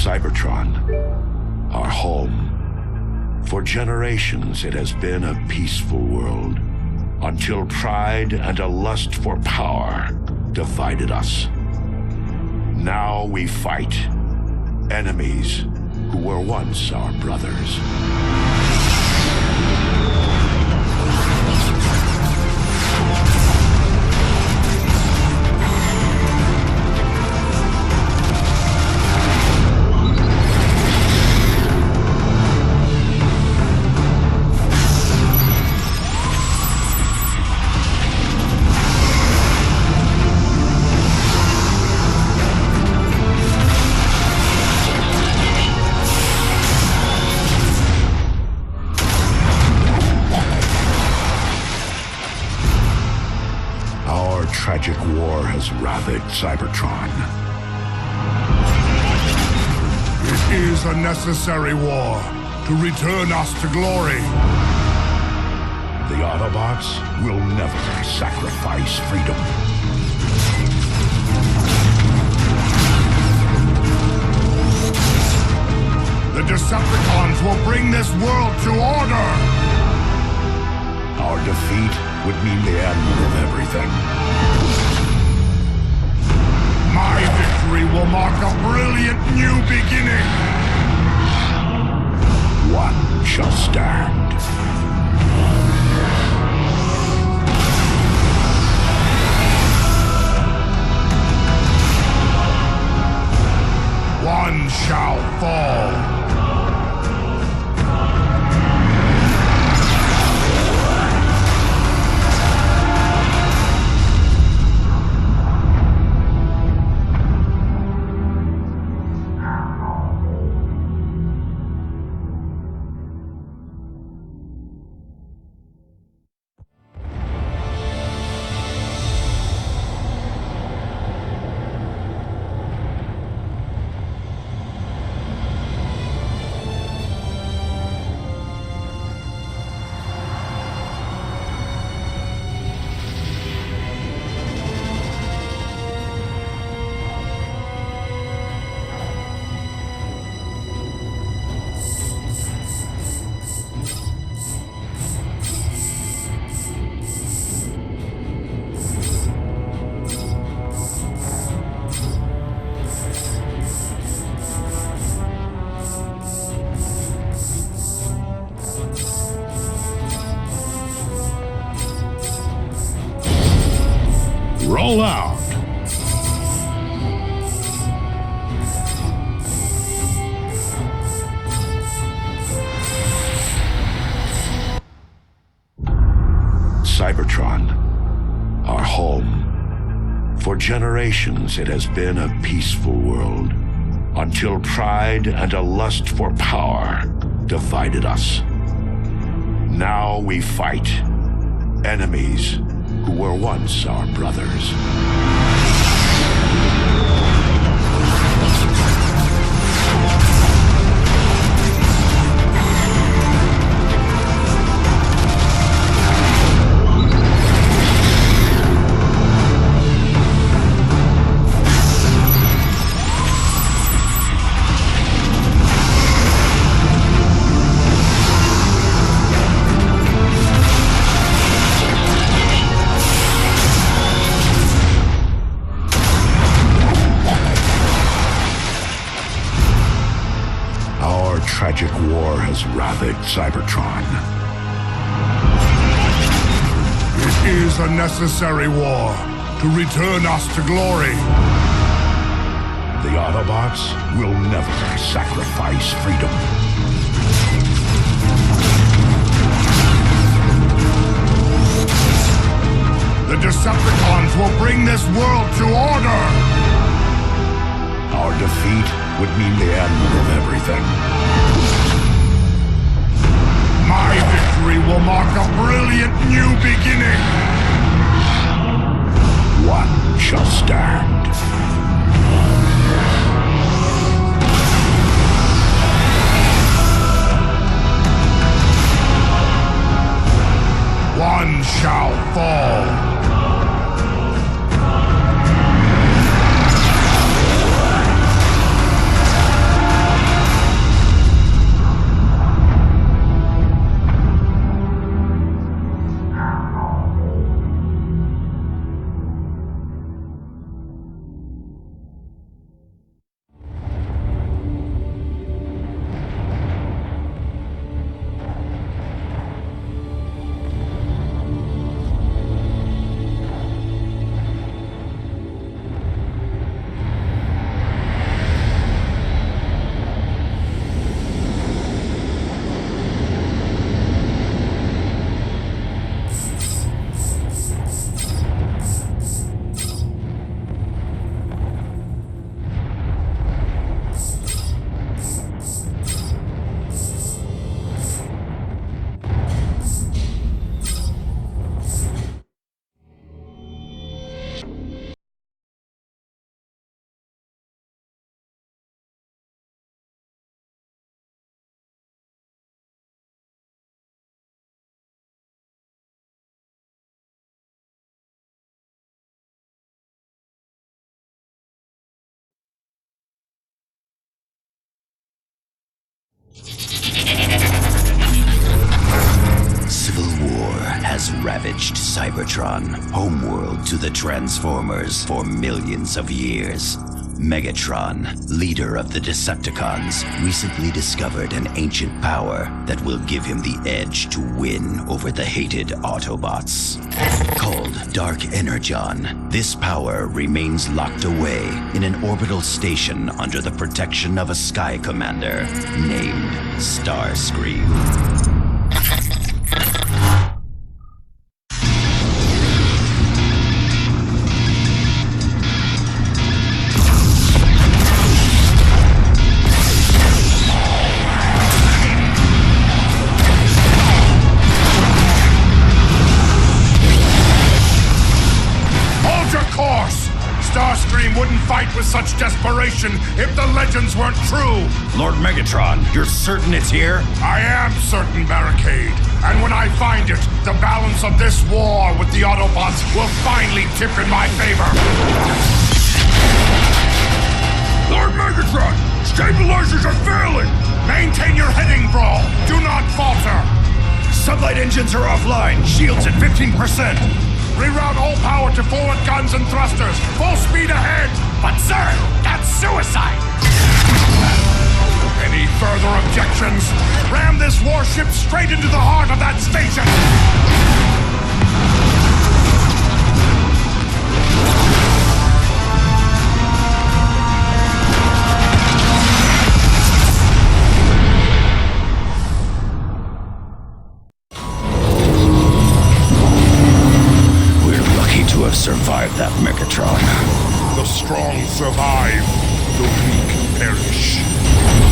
Cybertron, our home. For generations it has been a peaceful world, until pride and a lust for power divided us. Now we fight enemies who were once our brothers. Tragic war has ravaged Cybertron. It is a necessary war to return us to glory. The Autobots will never sacrifice freedom. The Decepticons will bring this world to order! Our defeat would mean the end of everything. My victory will mark a brilliant new beginning! One shall stand. One shall fall. Roll out! Cybertron, our home. For generations it has been a peaceful world, until pride and a lust for power divided us. Now we fight enemies who were once our brothers. Tragic war has ravaged Cybertron. It is a necessary war to return us to glory. The Autobots will never sacrifice freedom. The Decepticons will bring this world to order! Our defeat would mean the end of everything. My victory will mark a brilliant new beginning! One shall stand. One shall fall. ravaged Cybertron, homeworld to the Transformers for millions of years. Megatron, leader of the Decepticons, recently discovered an ancient power that will give him the edge to win over the hated Autobots. Called Dark Energon, this power remains locked away in an orbital station under the protection of a Sky Commander named Starscream. Starscream wouldn't fight with such desperation if the legends weren't true. Lord Megatron, you're certain it's here? I am certain, Barricade. And when I find it, the balance of this war with the Autobots will finally tip in my favor. Lord Megatron, stabilizers are failing. Maintain your heading, Brawl. Do not falter. Sublight engines are offline. Shields at 15%. Reroute all power to forward guns and thrusters. Full speed ahead. But sir, that's suicide. Any further objections? Ram this warship straight into the heart of that station. To have survived that, Megatron. The strong survive, the weak perish.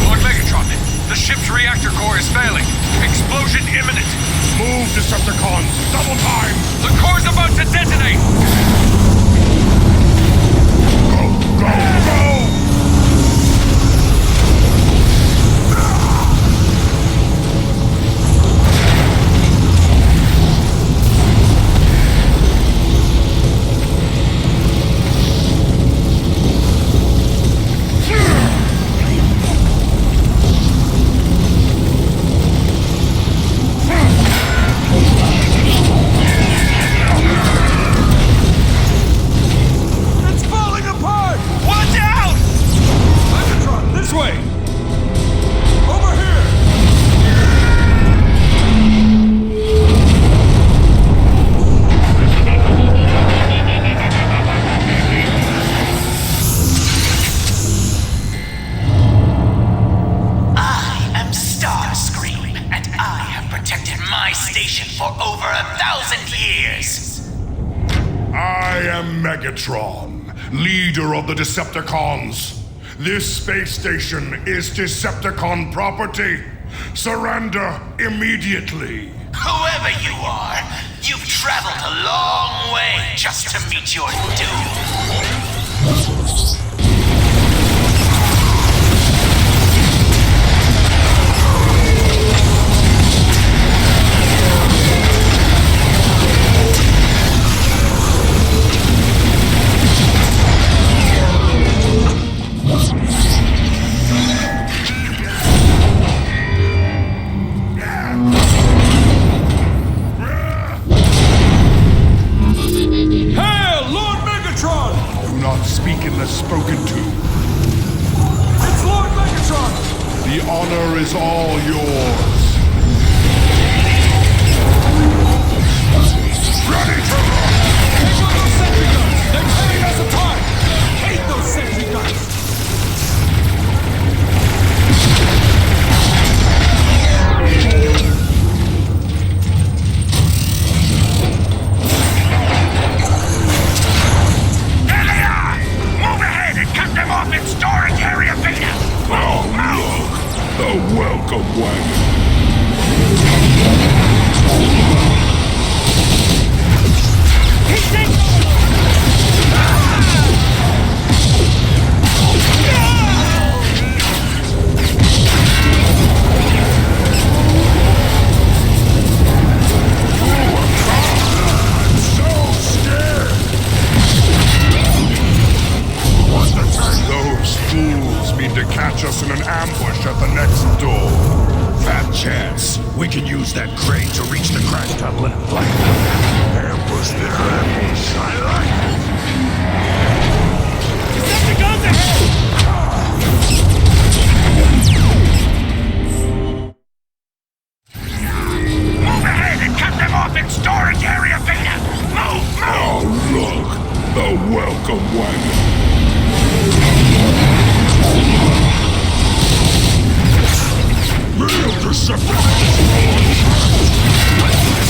Lord Megatron, the ship's reactor core is failing. Explosion imminent. Move, Decepticons. Double time. The core's about to detonate. Go, go, go! Megatron, leader of the Decepticons. This space station is Decepticon property. Surrender immediately. Whoever you are, you've traveled a long way just to meet your doom. Spoken to. It's Lord Megatron! The honor is all yours. Ready to run! Take on those sentry guns! They're carrying us apart! Hate those sentry guns! Storage area beta! Oh, look! The welcome wagon! Those fools mean to catch us in an ambush at the next door. That Fat chance. We can use that crane to reach the crash tunnel and flank them. Ambush their ambush. I like it. Decepticons ahead! Move ahead and cut them off in storage area Beta! Move! Oh, look! The welcome wagon! Real Decepticons!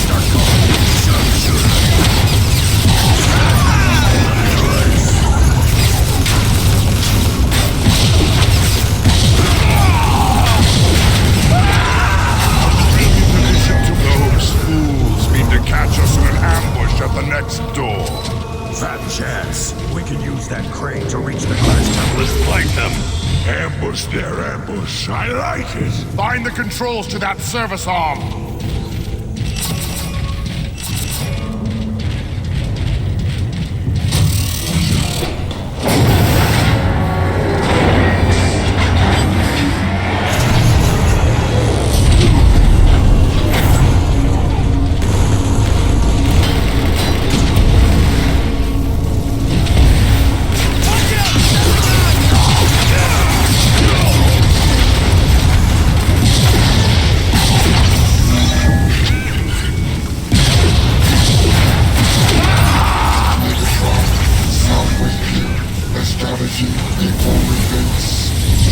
Start calling sharpshooter! Those fools mean to catch us in an ambush at the next door. Fat chance. We can use that crane to reach the crash tunnel and flank them. Ambush their ambush. I like it. Find the controls to that service arm.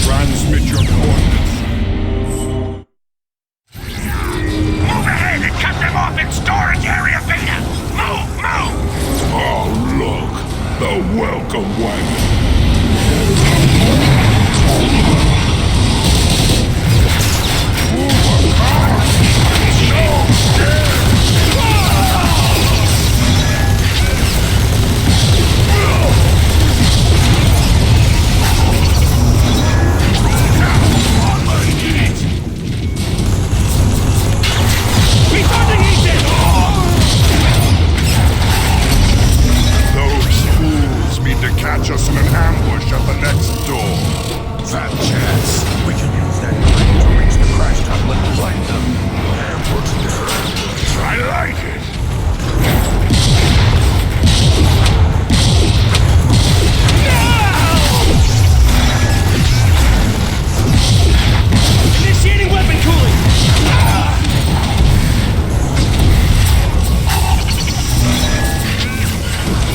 Transmit your coordinates. Move ahead and cut them off in storage area Beta! Move! Move! Oh, look! The welcome wagon. Catch us in an ambush at the next door. Fat chance. We can use that crane to reach the crash tunnel and flank them. Ambush their ambush. I like it. Initiating weapon cooling!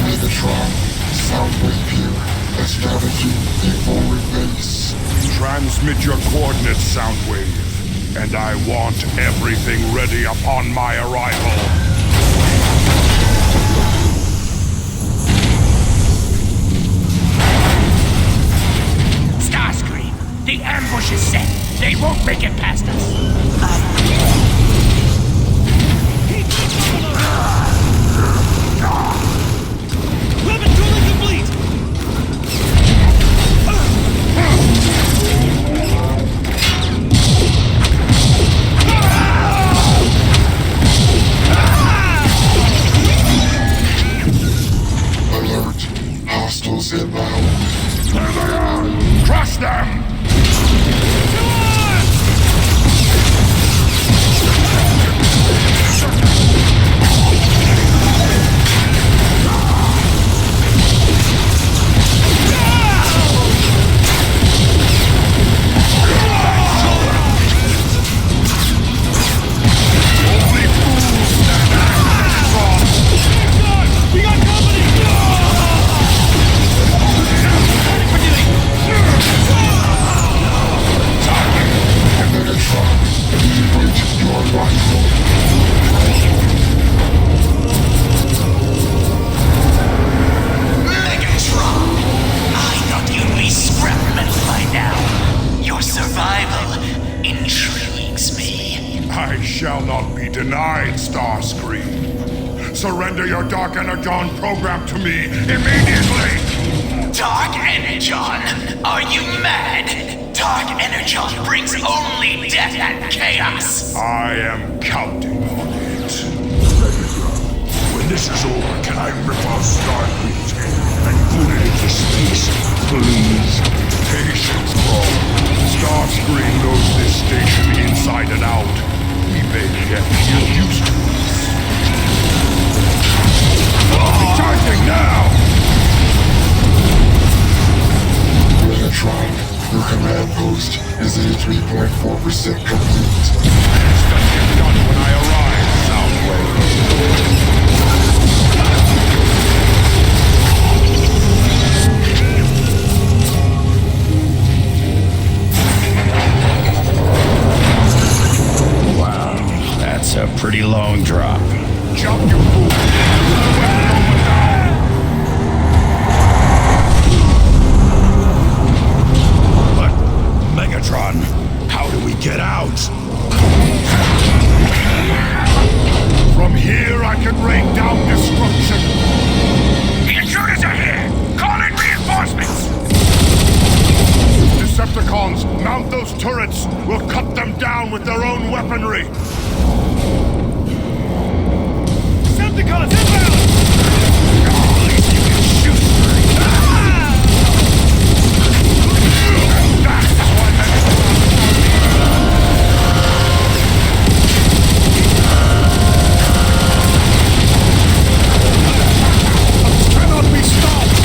Megatron, Soundwave here. Strategy, the forward base. Transmit your coordinates, Soundwave. And I want everything ready upon my arrival. Starscream, the ambush is set. They won't make it past us. Weapon cooling complete! Alert. Hostiles inbound. There they are! Crush them! We got company! Ready for duty! Megatron, deliberate your rifle. Megatron! I thought you'd be scrap metal by now. Your survival intrigues me. I shall not be denied, Starscream. Surrender your Dark Energon program to me immediately! Dark Energon? Are you mad? Dark Energon brings only death and chaos. I am counting on it. When this is over, can I rip off Starfleet's head and put it into space, please? Patience, Paul. Starscream knows this station inside and out. may yet get used to us. Charging now! Megatron, your command post is 83.4% complete. It's gonna get done when I arrive, Soundwave. That's a pretty long drop. Jump, you fool! But, Megatron, how do we get out? From here, I can rain down destruction. The intruders are here! Call in reinforcements! Decepticons, mount those turrets! We'll cut them down with their own weaponry! Decepticons inbound! Cannot be stopped!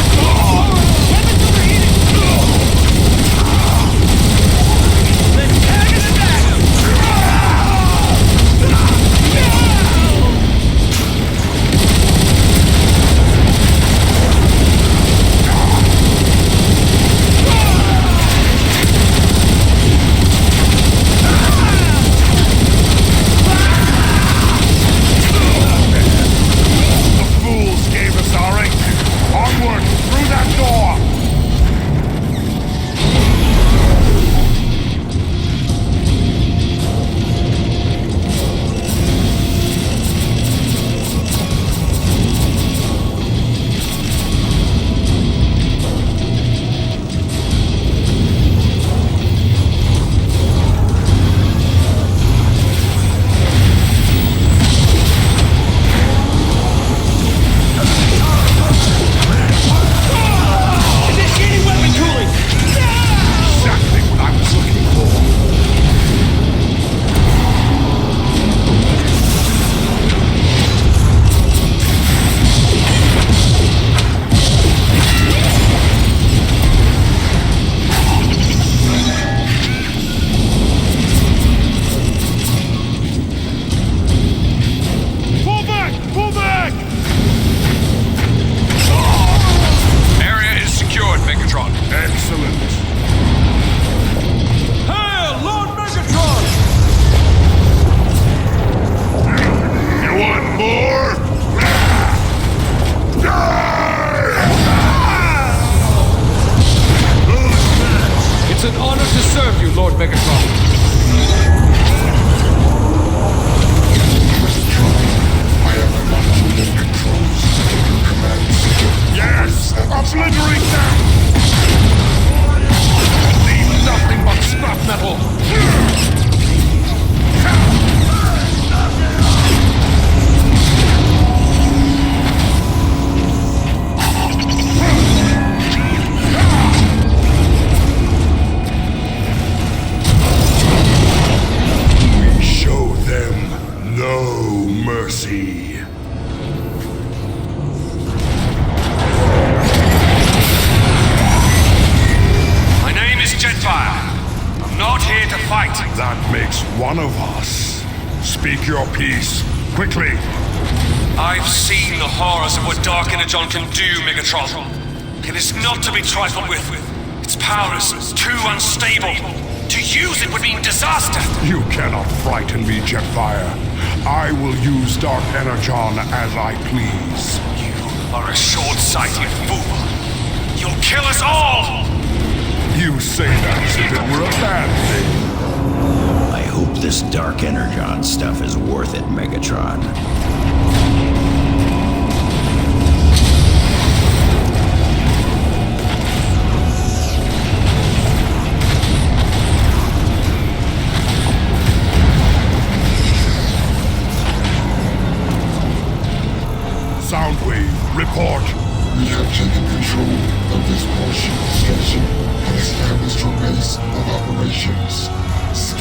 Weapons overheating! Let's tag and attack them! The fools gave us our exit! Onward, through that door! Initiating weapon cooling! Exactly what I was looking for. Pull back! Pull back! Area is secured, Megatron. Excellent. Hail, Lord Megatron! You want more? It's an honor to serve you, Lord Megatron. I have unlocked controls to your command system. Yes! Obliterate them! Leave nothing but scrap metal! We show them no mercy. My name is Jetfire. I'm not here to fight. That makes one of us. Speak your piece, quickly. I've seen the horrors of what Dark Energon can do, Megatron. It is not to be trifled with. Its power is too unstable. To use it would mean disaster. You cannot frighten me, Jetfire. I will use Dark Energon as I please. You are a short-sighted fool. You'll kill us all! You say that as if it were a bad thing. I hope this Dark Energon stuff is worth it, Megatron. Soundwave, report. We have taken control of this portion of the station and established our base of operations.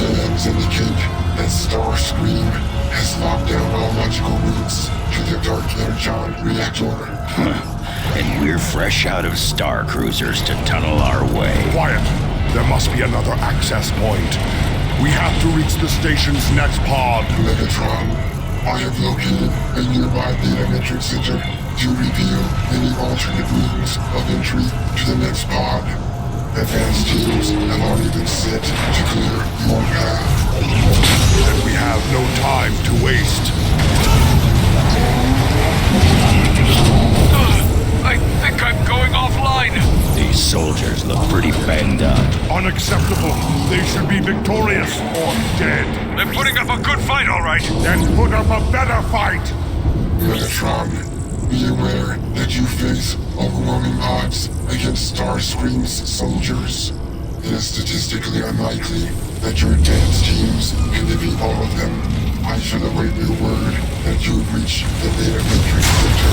Plans indicate that Starscream has locked down all logical routes to the Dark Energon reactor. And we're fresh out of star cruisers to tunnel our way. Quiet! There must be another access point. We have to reach the station's next pod. Megatron, I have located a nearby data matrix center to reveal any alternate routes of entry to the next pod. Advanced teams have already been set to clear your path. And we have no time to waste. I think I'm going offline. These soldiers look pretty banged up. Unacceptable. They should be victorious or dead. They're putting up a good fight, all right. Then put up a better fight. Megatron, be aware that you face overwhelming odds against Starscream's soldiers. It is statistically unlikely that your advanced teams can defeat all of them. I shall await your word that you reach the data matrix center.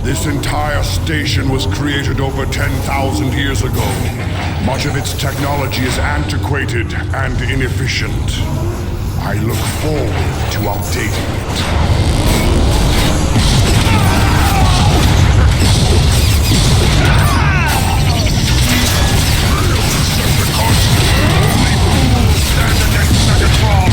This entire station was created over 10,000 years ago. Much of its technology is antiquated and inefficient. I look forward to updating it. Stand against Megatron!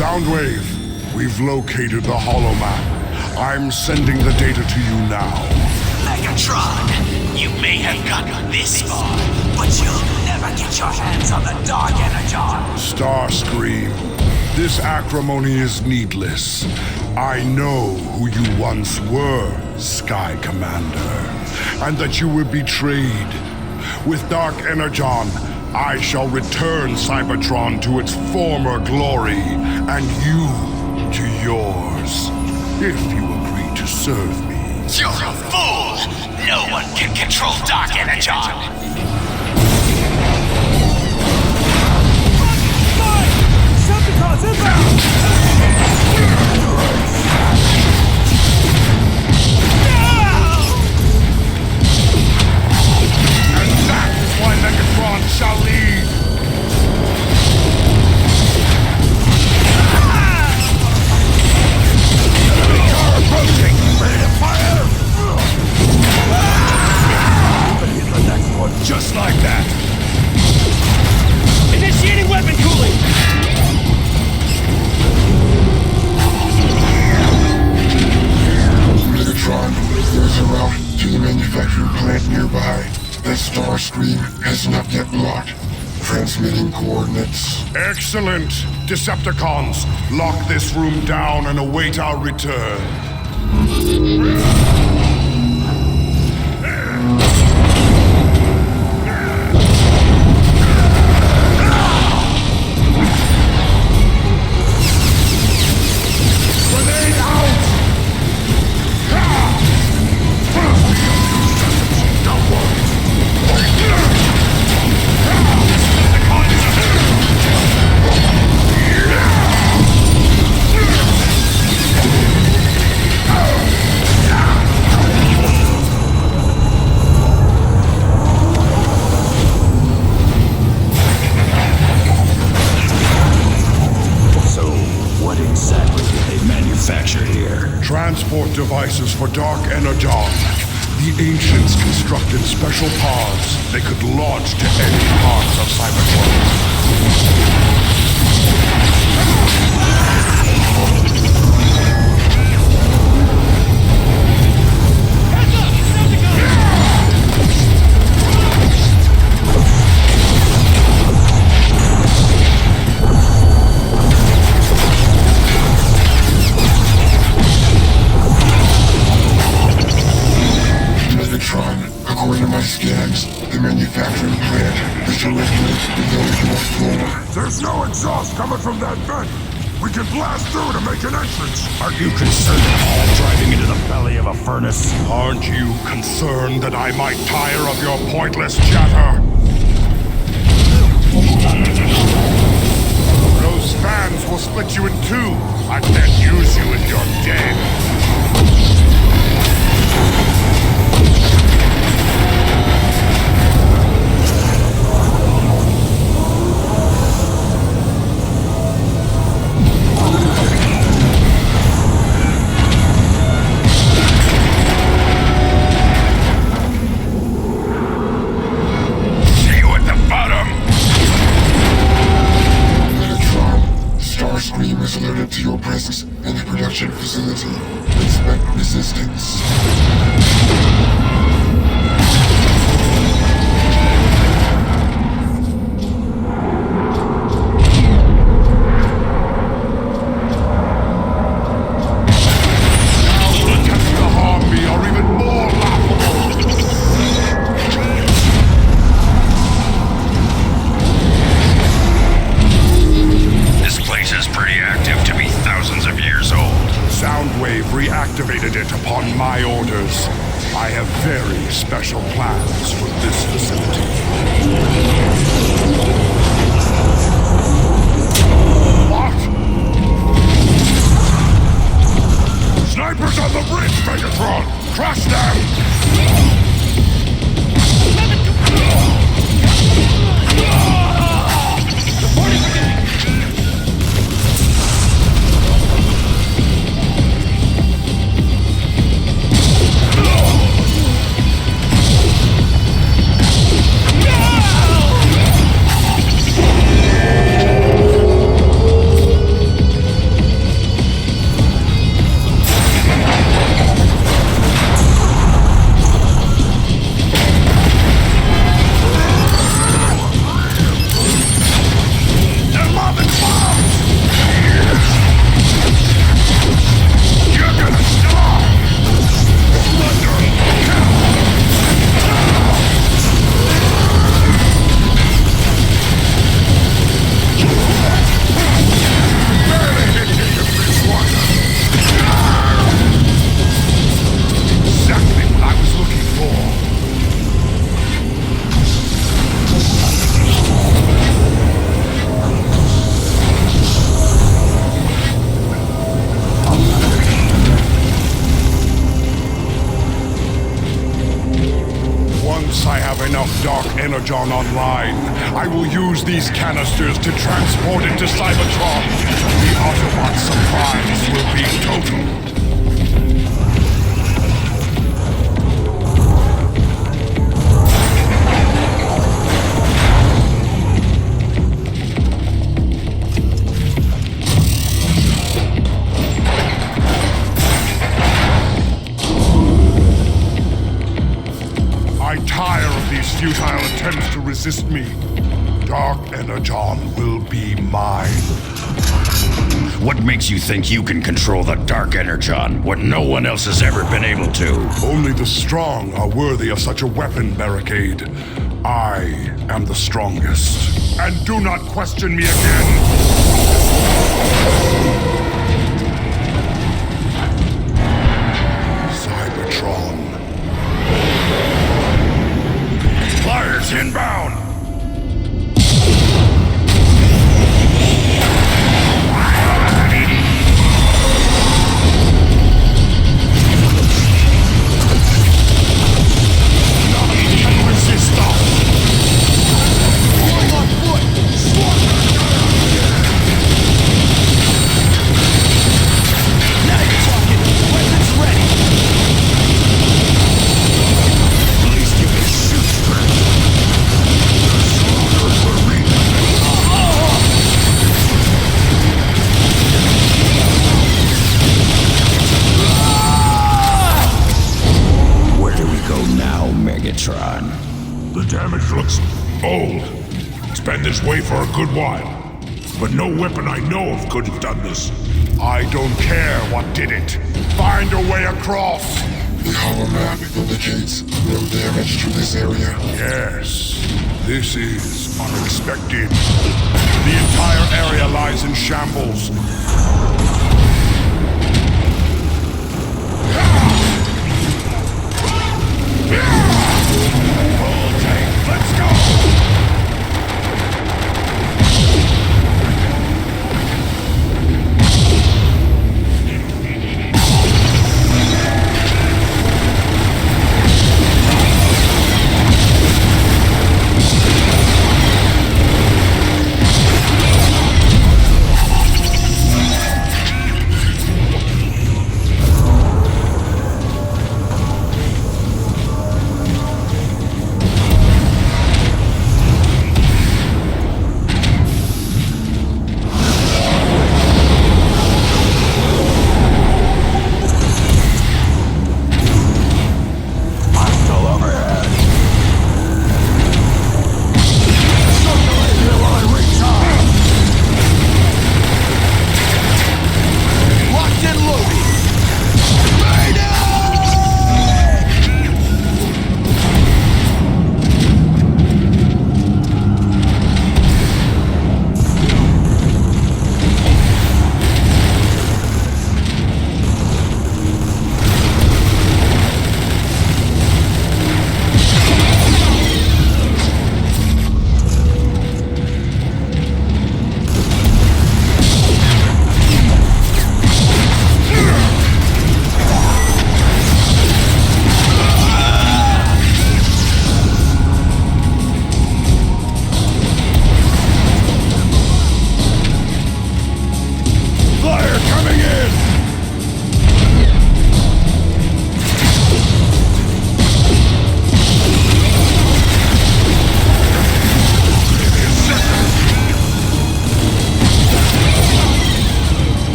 Soundwave, we've located the holomap. I'm sending the data to you now. Megatron, You may have gotten this far, but you'll never get your hands on the Dark Energon. Starscream, this acrimony is needless. I know who you once were, Sky Commander, and that you were betrayed. With Dark Energon, I shall return Cybertron to its former glory, and you to yours, if you agree to serve me. You're a fool! No one can control Dark Energon! Decepticons inbound! And that is why Megatron shall lead! Enemy car approaching! Ready to fire! Hit the next one just like that! Initiating weapon cooling! Megatron, there's a route to the manufacturing plant nearby that Starscream has not yet blocked. Transmitting coordinates. Excellent! Decepticons, lock this room down and await our return. Grenade out! Don't worry. So, what exactly did they manufacture here? Transport devices for Dark Energon. The ancients constructed special pods they could launch to any parts of Cybertron. Megatron, according to my scans, the manufacturing plant is directly below your floor. There's no exhaust coming from that vent. We can blast through to make an entrance. Are you concerned at all driving into the belly of a furnace? Aren't you concerned that I might tire of your pointless chatter? Those fans will split you in two. I can't use you if you're dead. See you at the bottom! Megatron, Starscream is alerted to your presence in the production facility. Expect resistance. Now the attempts to harm me are even more laughable. This place is pretty active to be thousands of years old. Soundwave reactivated it upon my orders. I have very special plans for this facility. What? Snipers on the bridge, Megatron! Crush them! enough Dark Energon online, I will use these canisters to transport it to Cybertron. The Autobot surprise will be total. Futile attempts to resist me. Dark Energon will be mine. What makes you think you can control the Dark Energon when no one else has ever been able to? Only the strong are worthy of such a weapon, Barricade. I am the strongest. And do not question me again. Cybertron. Flyers inbound! The damage looks old. It's been this way for a good while. But no weapon I know of could have done this. I don't care what did it. Find a way across. The holomap indicates no damage to this area. Yes, this is unexpected. The entire area lies in shambles. Let's go!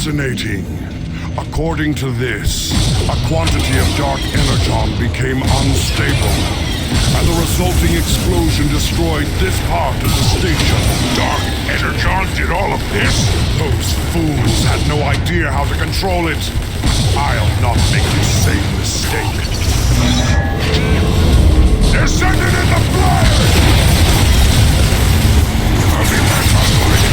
Fascinating. According to this, a quantity of dark energon became unstable, and the resulting explosion destroyed this part of the station. Dark Energon did all of this? Those fools had no idea how to control it. I'll not make the same mistake. They're sending in the flares! I'll be back on the way.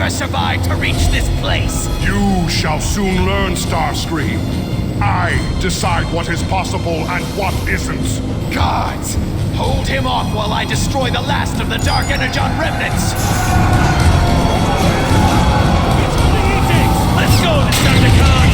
Survived to reach this place. You shall soon learn, Starscream. I decide what is possible and what isn't. Guards, hold him off while I destroy the last of the Dark Energon remnants. Let's go, Decepticon!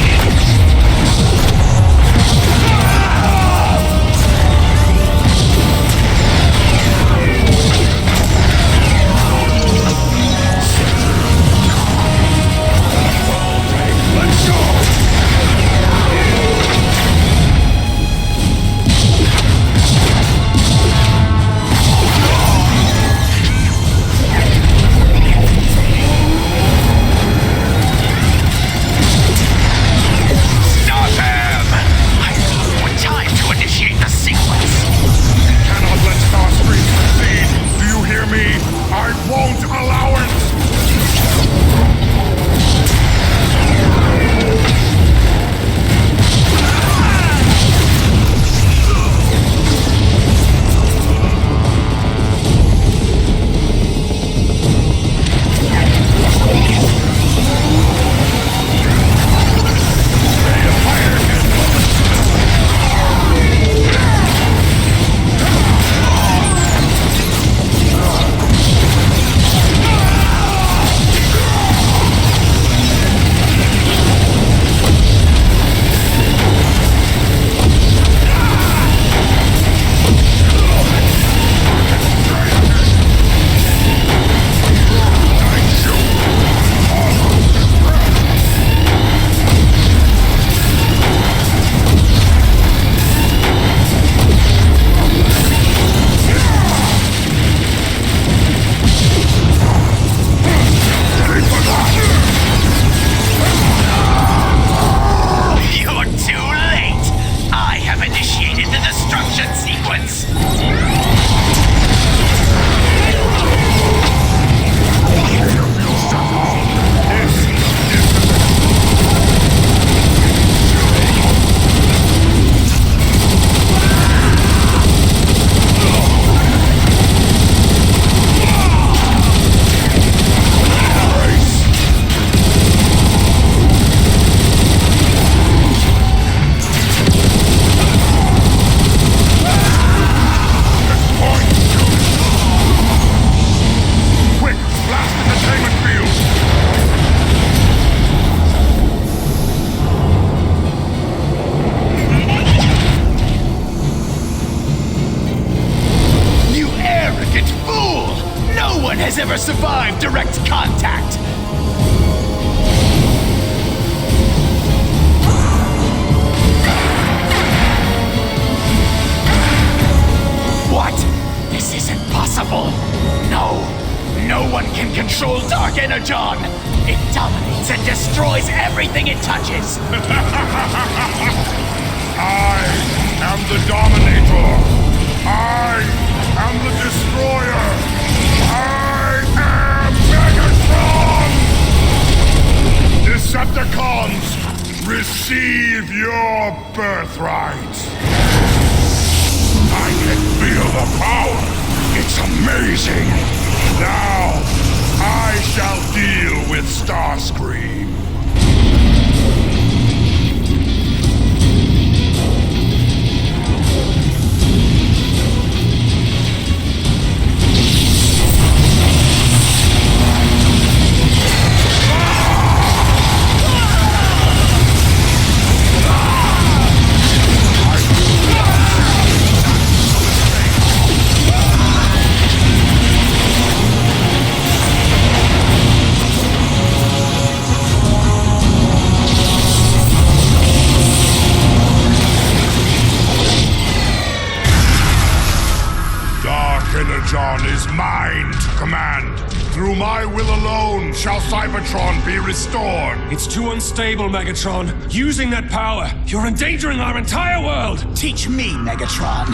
one has ever survived direct contact. What? This isn't possible. No one can control Dark Energon. It dominates and destroys everything it touches. I am the Dominator. I am the Destroyer. I am Megatron! Decepticons, receive your birthright. I can feel the power. It's amazing. Now, I shall deal with Starscream. Energon is mine to command. Through my will alone shall Cybertron be restored. It's too unstable, Megatron. Using that power, you're endangering our entire world. Teach me, Megatron.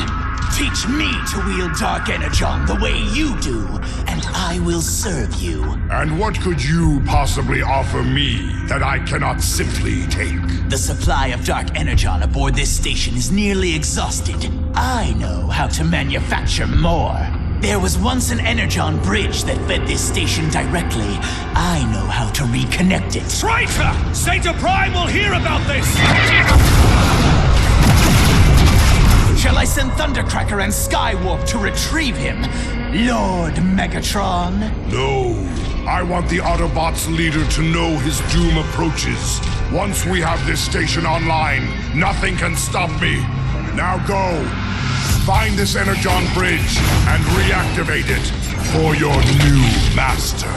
Teach me to wield Dark Energon the way you do, and I will serve you. And what could you possibly offer me that I cannot simply take? The supply of Dark Energon aboard this station is nearly exhausted. I know how to manufacture more. There was once an Energon bridge that fed this station directly. I know how to reconnect it. Traitor! Zeta Prime will hear about this! Shall I send Thundercracker and Skywarp to retrieve him, Lord Megatron? No. I want the Autobots' leader to know his doom approaches. Once we have this station online, nothing can stop me. Now go. Find this Energon bridge and reactivate it for your new master.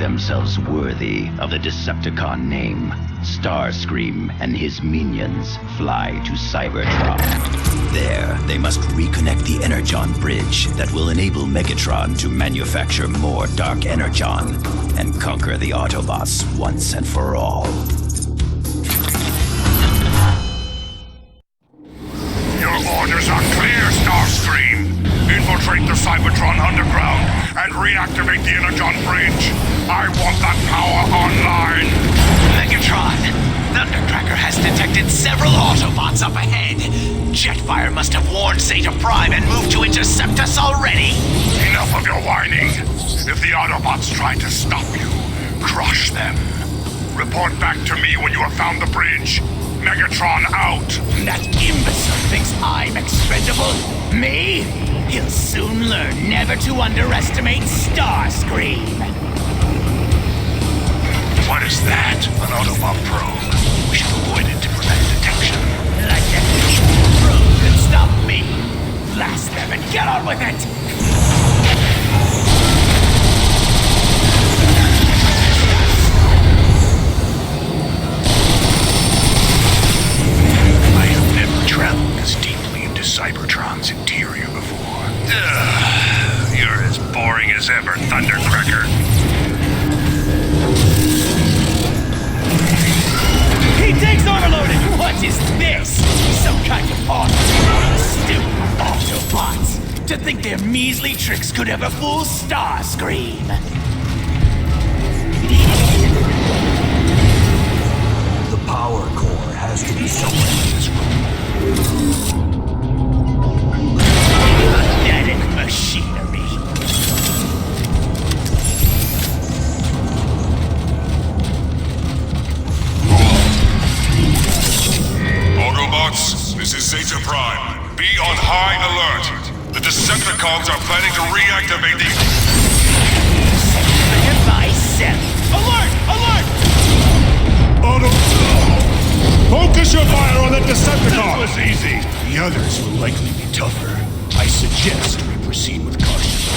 themselves worthy of the Decepticon name, Starscream and his minions fly to Cybertron. There, they must reconnect the Energon Bridge that will enable Megatron to manufacture more Dark Energon and conquer the Autobots once and for all. Your orders are clear, Starscream. Infiltrate the Cybertron underground and reactivate the Energon Bridge. I want that power online. Megatron! Thundercracker has detected several Autobots up ahead. Jetfire must have warned Zeta Prime and moved to intercept us already. Enough of your whining. If the Autobots try to stop you, crush them. Report back to me when you have found the bridge. Megatron out. That imbecile thinks I'm expendable. Me? He'll soon learn never to underestimate Starscream. What is that? An Autobot probe. We should avoid it to prevent detection. Like that probe could stop me. Blast them and get on with it! I have never traveled this deeply into Cybertron's interior before. You're as boring as ever, Thundercracker. He takes overloaded! What is this? Some kind of automated stupid Autobots! To think their measly tricks could ever fool Starscream! The power core has to be somewhere in this room. Pathetic machinery! Autobots, this is Zeta Prime. Be on high alert. The Decepticons are planning to reactivate the... Myself! Alert! Alert! Focus your fire on the Decepticon! was easy. The others will likely be tougher. I suggest we proceed with caution.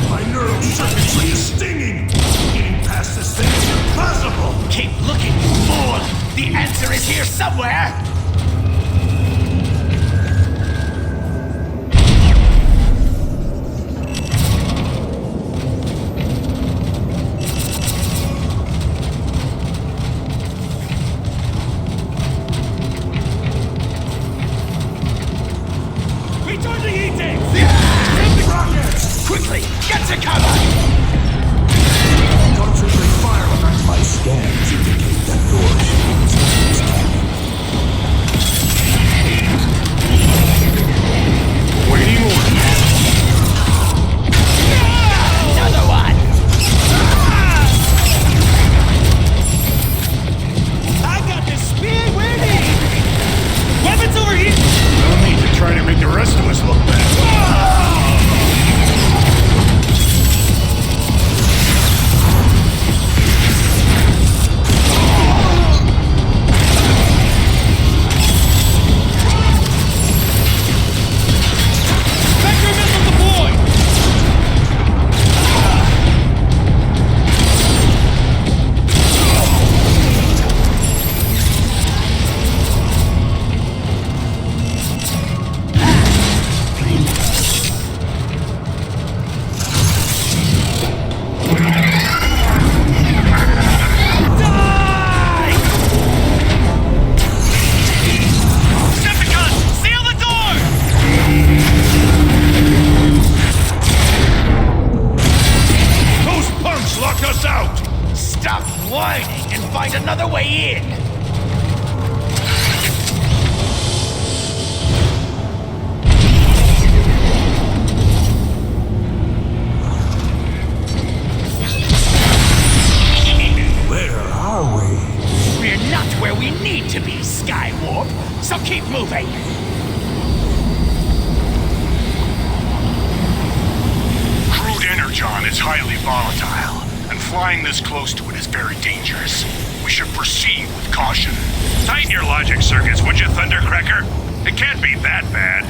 My neural circuitry is stinging! Getting past this thing is impossible! Keep looking, you fool! The answer is here somewhere! Return to E-Tank! Rockets! Quickly, get to cover! Concentrate fire on my scans indicate that door is waiting order. Another one! I got this speed waiting! Weapons over here! No need to try to make the rest of us look bad. Vector missile deployed! Decepticons, seal the door! Those punks locked us out! Stop whining and find another way in! Where are we? We're not where we need to be, Skywarp, so keep moving! Crude energon is highly volatile, and flying this close to it is very dangerous. We should proceed with caution. Tighten your logic circuits, would you, Thundercracker? It can't be that bad.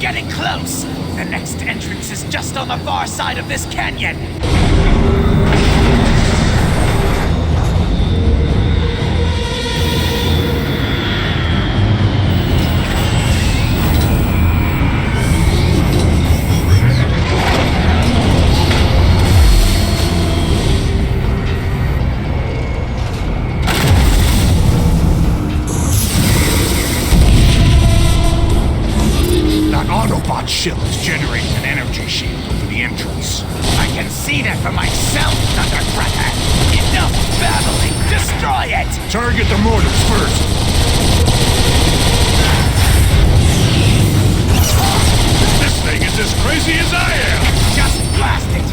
getting close! The next entrance is just on the far side of this canyon! Autobot ship is generating an energy shield over the entrance. I can see that for myself, Thunderbreaker! Enough babbling! Destroy it! Target the mortars first. This thing is as crazy as I am! Just blast it!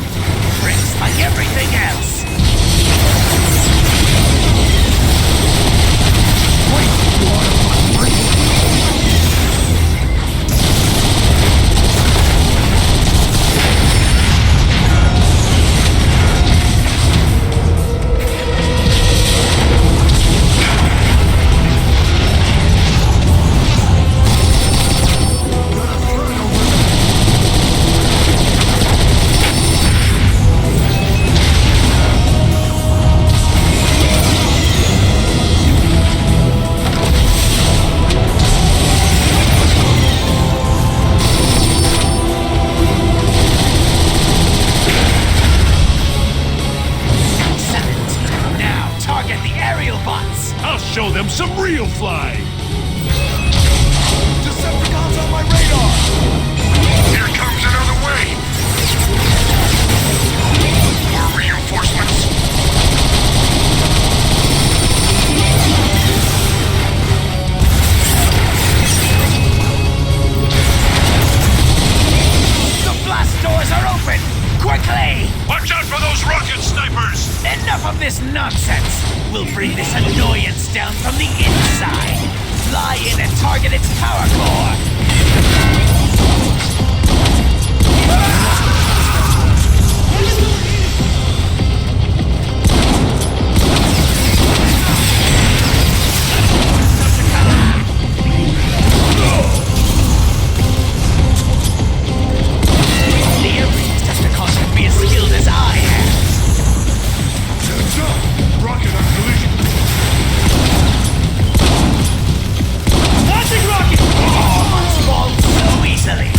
Bricks like everything else! Wait, you Autobot freak! Show them some real flying! Decepticons on my radar! Here comes another wave! More reinforcements! The blast doors are open! Quickly! Watch out for those rocket snipers! Enough of this nonsense! We'll bring this annoyance down from the inside! Fly in and target its power core! The every Decepticon can be as skilled as I am! Heads up! Rocket on collision! Launching rocket! Fall so easily!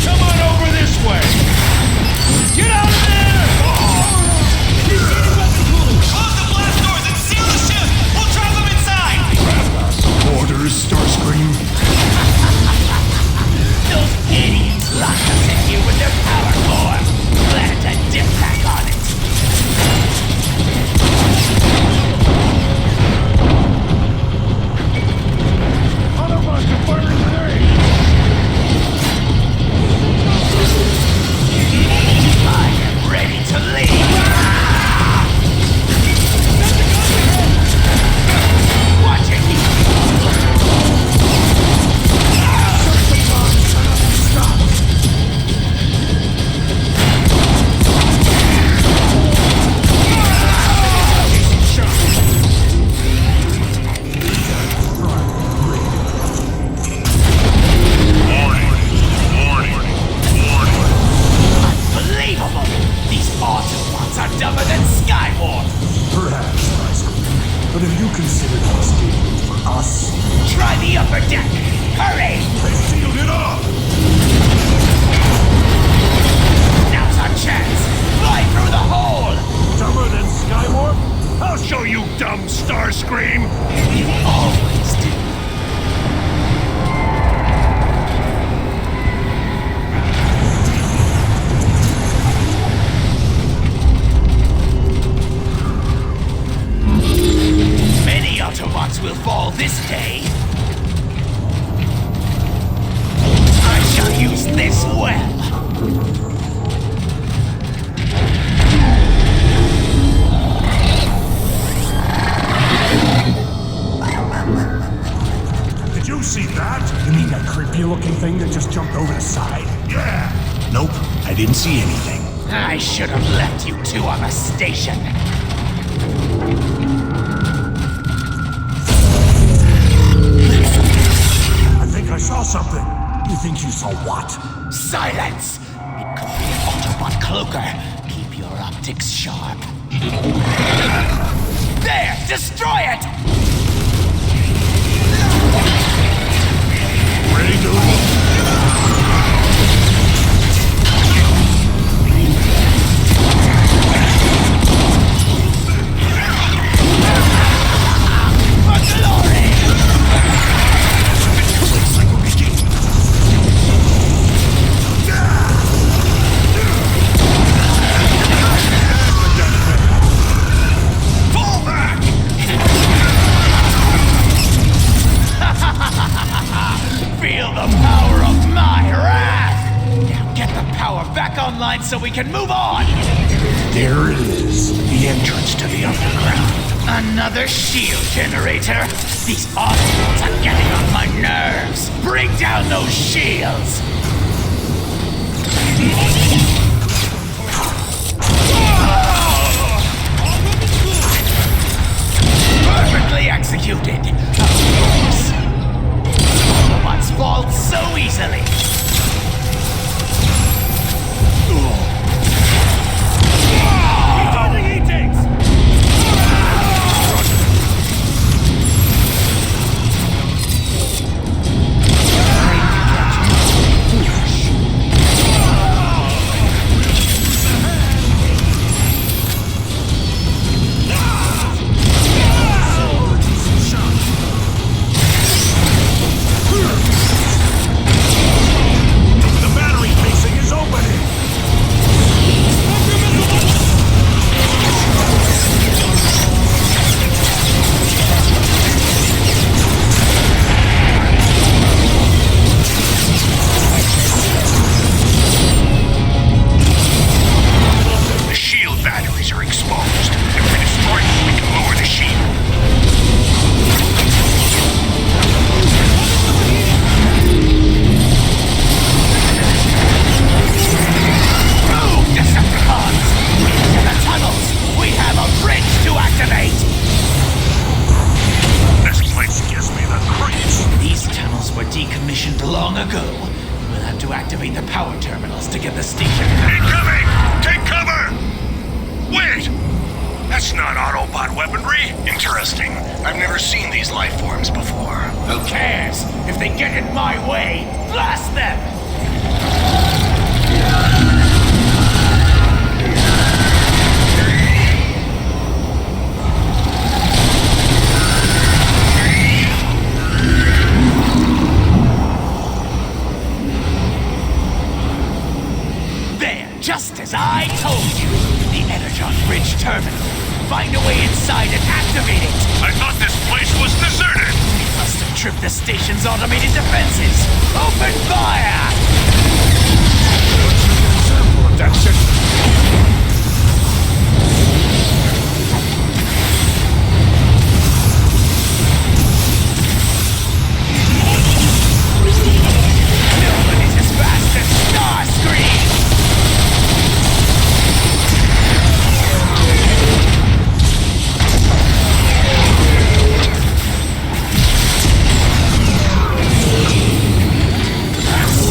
Come on over this way! Get out of there! Close the blast doors and seal the ship! We'll trap them inside! Orders, Starscream. Those idiots locked us in here with their power core! Plant a dip pack on it! Autobots are firing grenades! I am ready to leave! Watch it! Unbelievable! These Autobots are dumber than Skywarp! Perhaps, Starscream. But have you considered what's waiting for us? Try the upper deck! Hurry! They sealed it off! Now's our chance! Fly through the hole! Dumber than Skywarp? I'll show you, dumb Starscream! You always do. Many Autobots will fall this day. I shall use this well. Did you see that? You mean that creepy-looking thing that just jumped over the side? Yeah! Nope, I didn't see anything. I should have left you two on the station. saw something. You think you saw what? Silence! It could be an Autobot cloaker. Keep your optics sharp. There! Destroy it! Ready to leave? Online so we can move on! There it is. The entrance to the underground. Another shield generator? These Autobots are getting on my nerves! Bring down those shields! Perfectly executed! Of course! Autobots fall so easily! Just as I told you! The Energon Bridge Terminal. Find a way inside and activate it! I thought this place was deserted! It must have tripped the station's automated defenses! Open fire! That's it. Nobody's as fast as Starscream!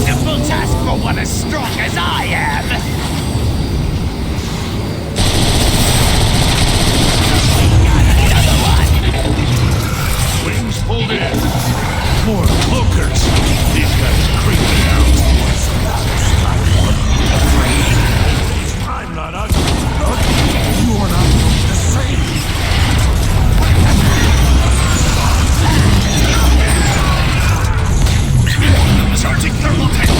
Simple task for one as strong as I am! Wings pulled in. More cloakers. These guys creep me out. I'm not ugly. You are not the same. Charging thermal tanks!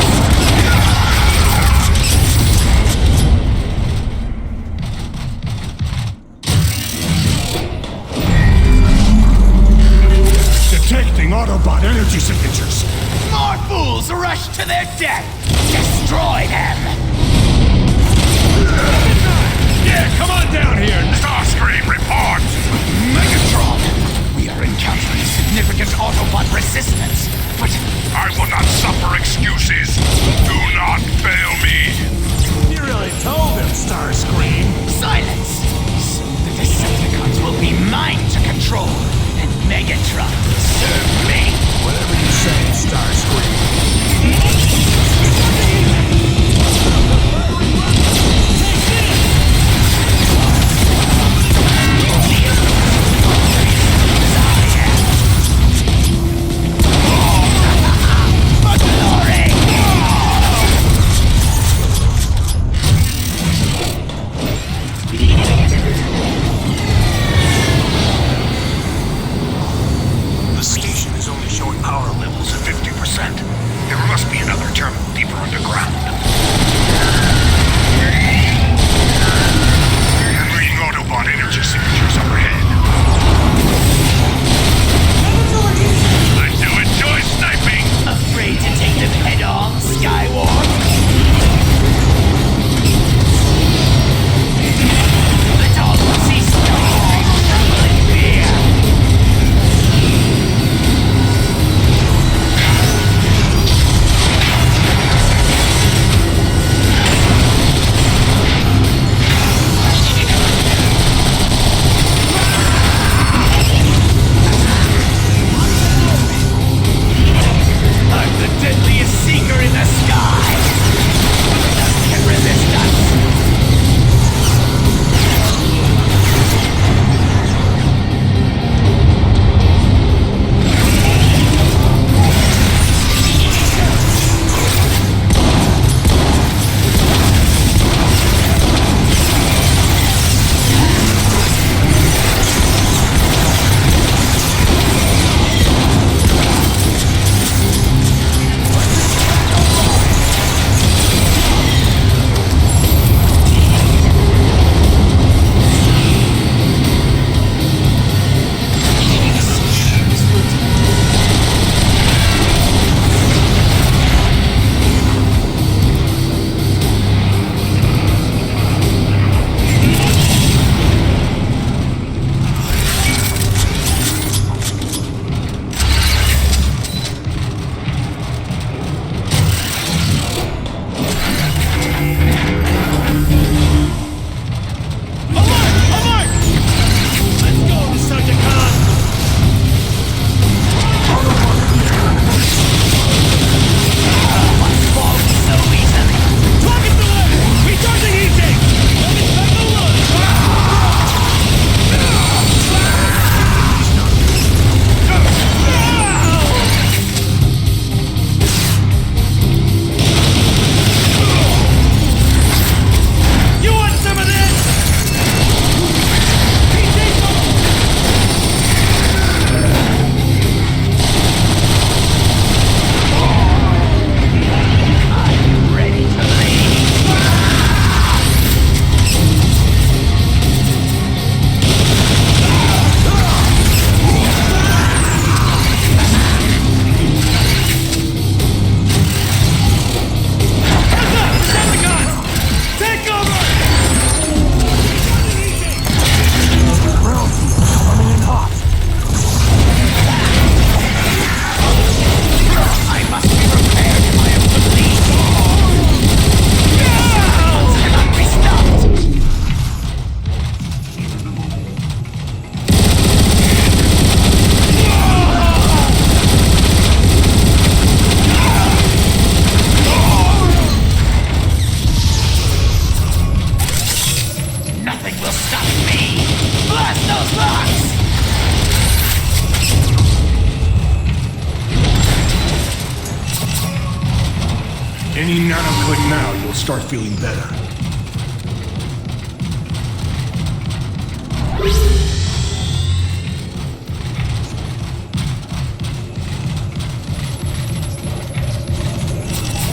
start feeling better.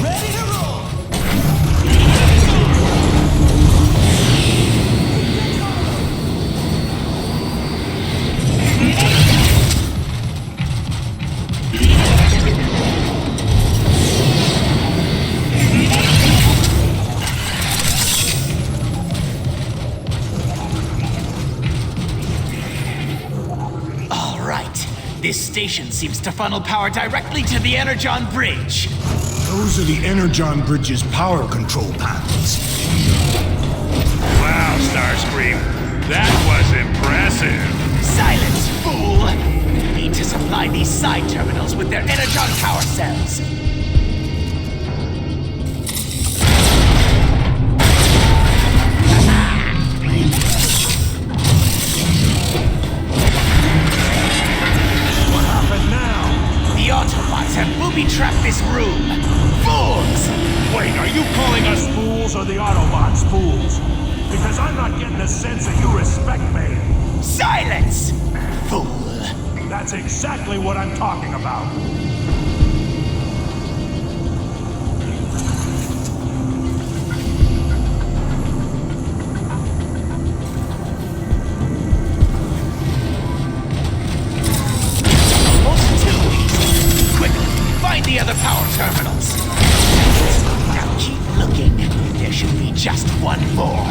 Ready to roll! All right. This station seems to funnel power directly to the Energon Bridge. Those are the Energon Bridge's power control panels. Wow, Starscream. That was impressive. Silence, fool! We need to supply these side terminals with their Energon power cells. What happened now? The Autobots have booby-trapped this room. Fools! Wait, are you calling us fools or the Autobots fools? Because I'm not getting a sense that you respect me. Silence! Fool! That's exactly what I'm talking about. Almost two. Quickly, find the other power terminals. Now keep looking. There should be just one more.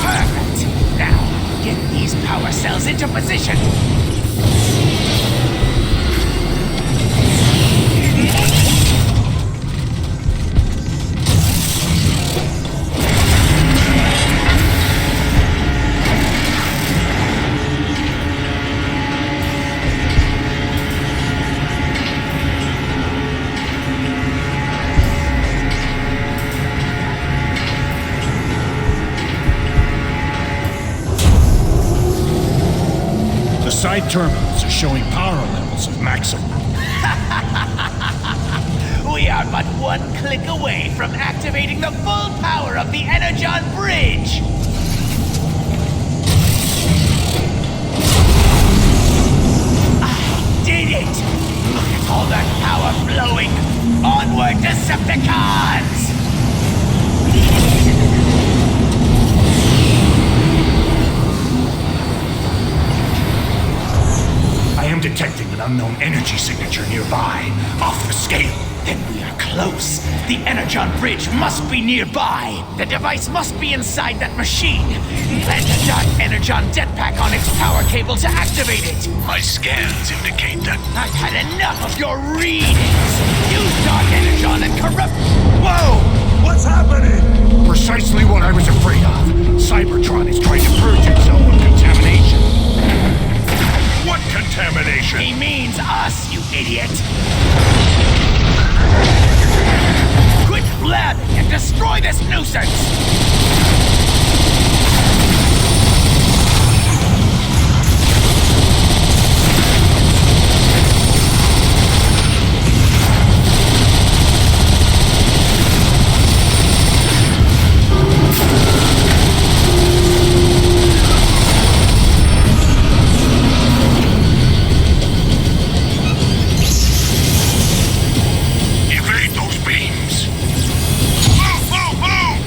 Perfect. Now, get these power cells into position. The side terminals are showing power levels of maximum. We are but one click away from activating the full power of the Energon Bridge! I did it! Look at all that power flowing! Onward, Decepticons! I am detecting an unknown energy signature nearby, off the scale. Then we are close. The Energon Bridge must be nearby. The device must be inside that machine. Plant a dark Energon jetpack on its power cable to activate it. My scans indicate that. I've had enough of your readings. Use dark Energon and corrupt. Whoa! What's happening? Precisely what I was afraid of. Cybertron is trying to purge itself of contamination. What contamination? He means us, you idiot. Quit blabbing and destroy this nuisance. Evade those beams. Move, move, move!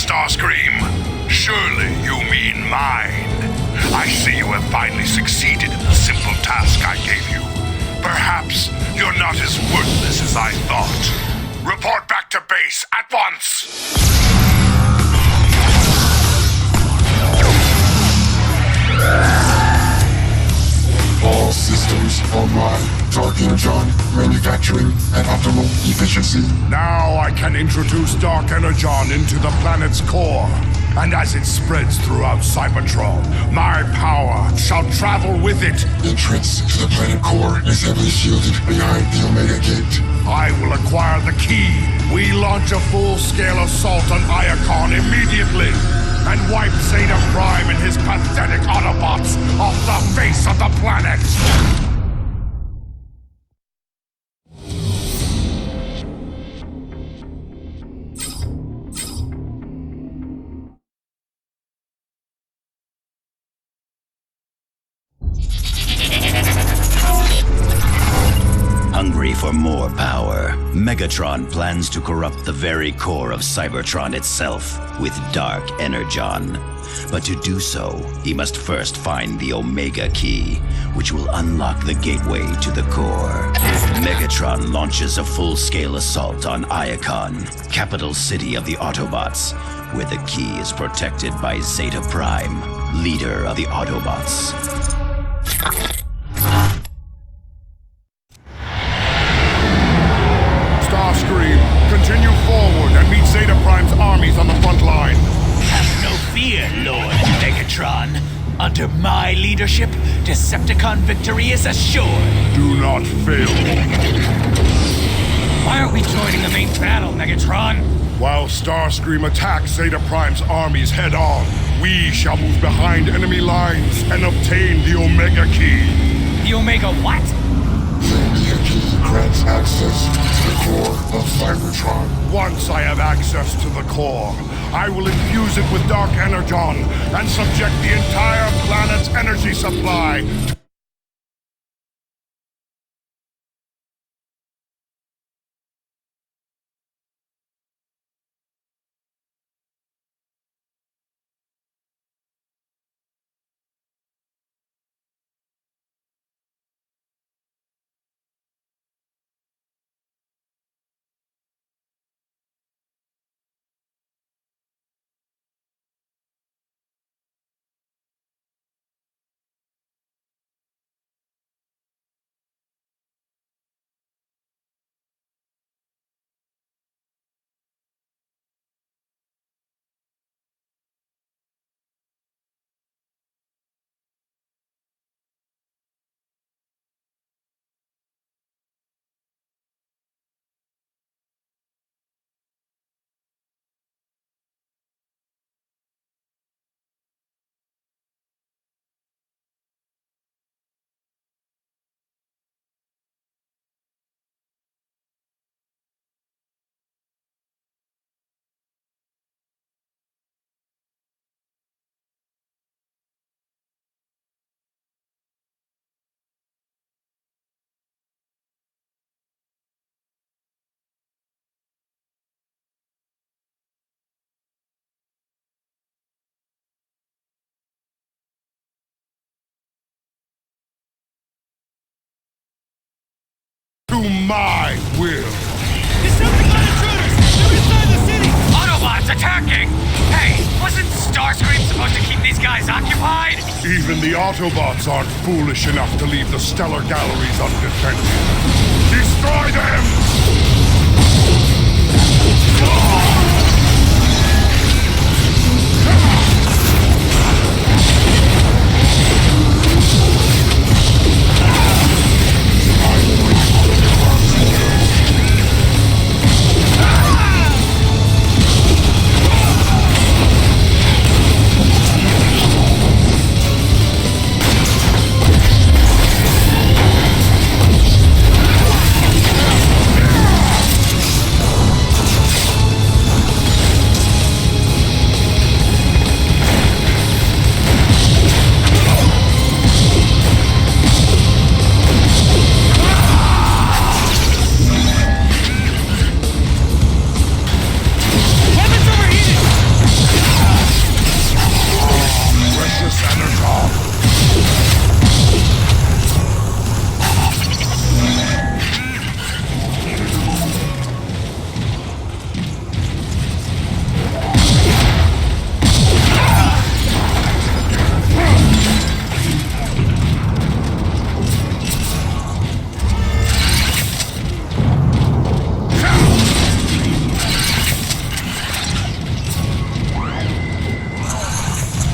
Starscream. Surely you mean mine. I see you have finally succeeded in the simple task I gave you. Perhaps you're not as worthless as I thought. Report back to base at once! All systems online. Dark Energon, manufacturing at optimal efficiency. Now I can introduce Dark Energon into the planet's core. And as it spreads throughout Cybertron, my power shall travel with it. Entrance to the planet core is heavily shielded behind the Omega Gate. I will acquire the key. We launch a full-scale assault on Iacon immediately. And wipe Zeta Prime and his pathetic Autobots off the face of the planet! Hungry for more power, Megatron plans to corrupt the very core of Cybertron itself with Dark Energon. But to do so, he must first find the Omega Key, which will unlock the gateway to the core. Megatron launches a full-scale assault on Iacon, capital city of the Autobots, where the key is protected by Zeta Prime, leader of the Autobots. Starscream, continue forward and meet Zeta Prime's armies on the front line. Have no fear, Lord Megatron. Under my leadership, Decepticon victory is assured. Do not fail. Why aren't we joining the main battle, Megatron? While Starscream attacks Zeta Prime's armies head-on, we shall move behind enemy lines and obtain the Omega Key. The Omega what? The Omega Key grants access to the core of Cybertron. Once I have access to the core, I will infuse it with Dark Energon and subject the entire planet's energy supply to my will. Decepticon intruders! They're inside the city! Autobots attacking! Hey, wasn't Starscream supposed to keep these guys occupied? Even the Autobots aren't foolish enough to leave the stellar galleries undefended. Destroy them!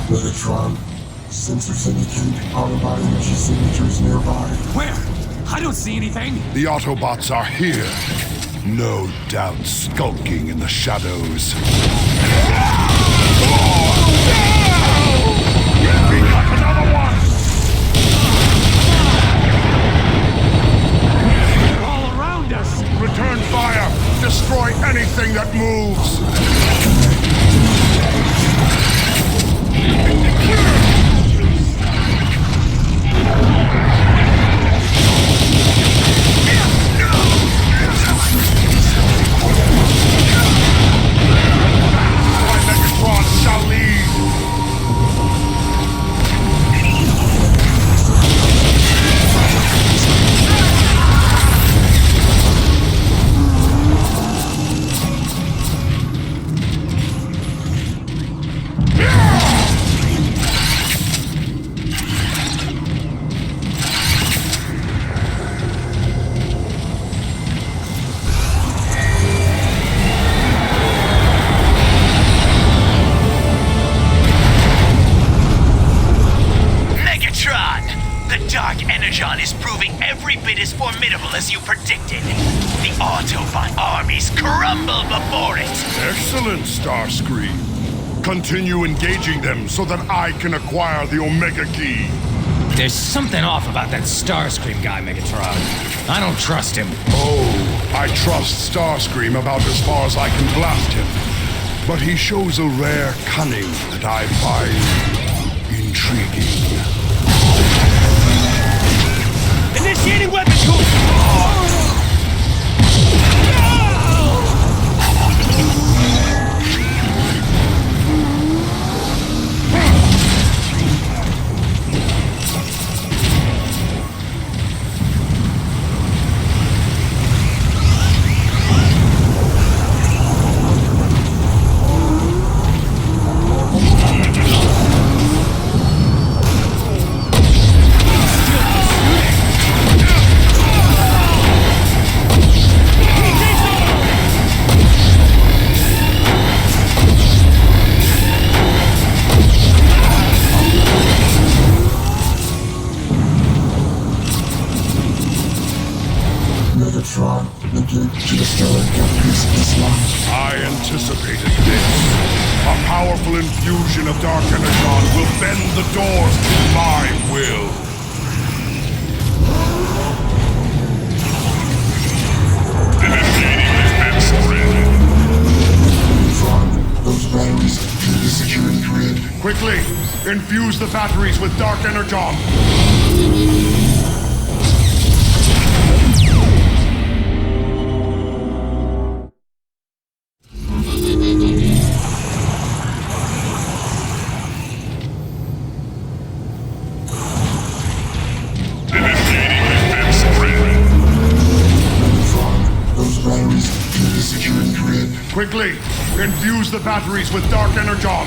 Megatron, sensors indicate out-of-body energy signatures nearby. Where? I don't see anything. The Autobots are here. No doubt skulking in the shadows. We got another one! They're all around us! Return fire! Destroy anything that moves! Megatron shall lead! Megatron! The Dark Energon is proving every bit as formidable as you predicted. The Autobot armies crumble before it. Excellent, Starscream. Continue engaging them so that I can acquire the Omega Key. There's something off about that Starscream guy, Megatron. I don't trust him. Oh, I trust Starscream about as far as I can blast him. But he shows a rare cunning that I find intriguing. Initiating weapon cool! Megatron, negate geosteric piece of this launch. I anticipated this. A powerful infusion of Dark Energon will bend the doors to my will. Megatron, those batteries through the security grid. Quickly, infuse the batteries with Dark Energon. Megatron, those batteries through the security grid. Quickly, infuse the batteries with Dark Energon.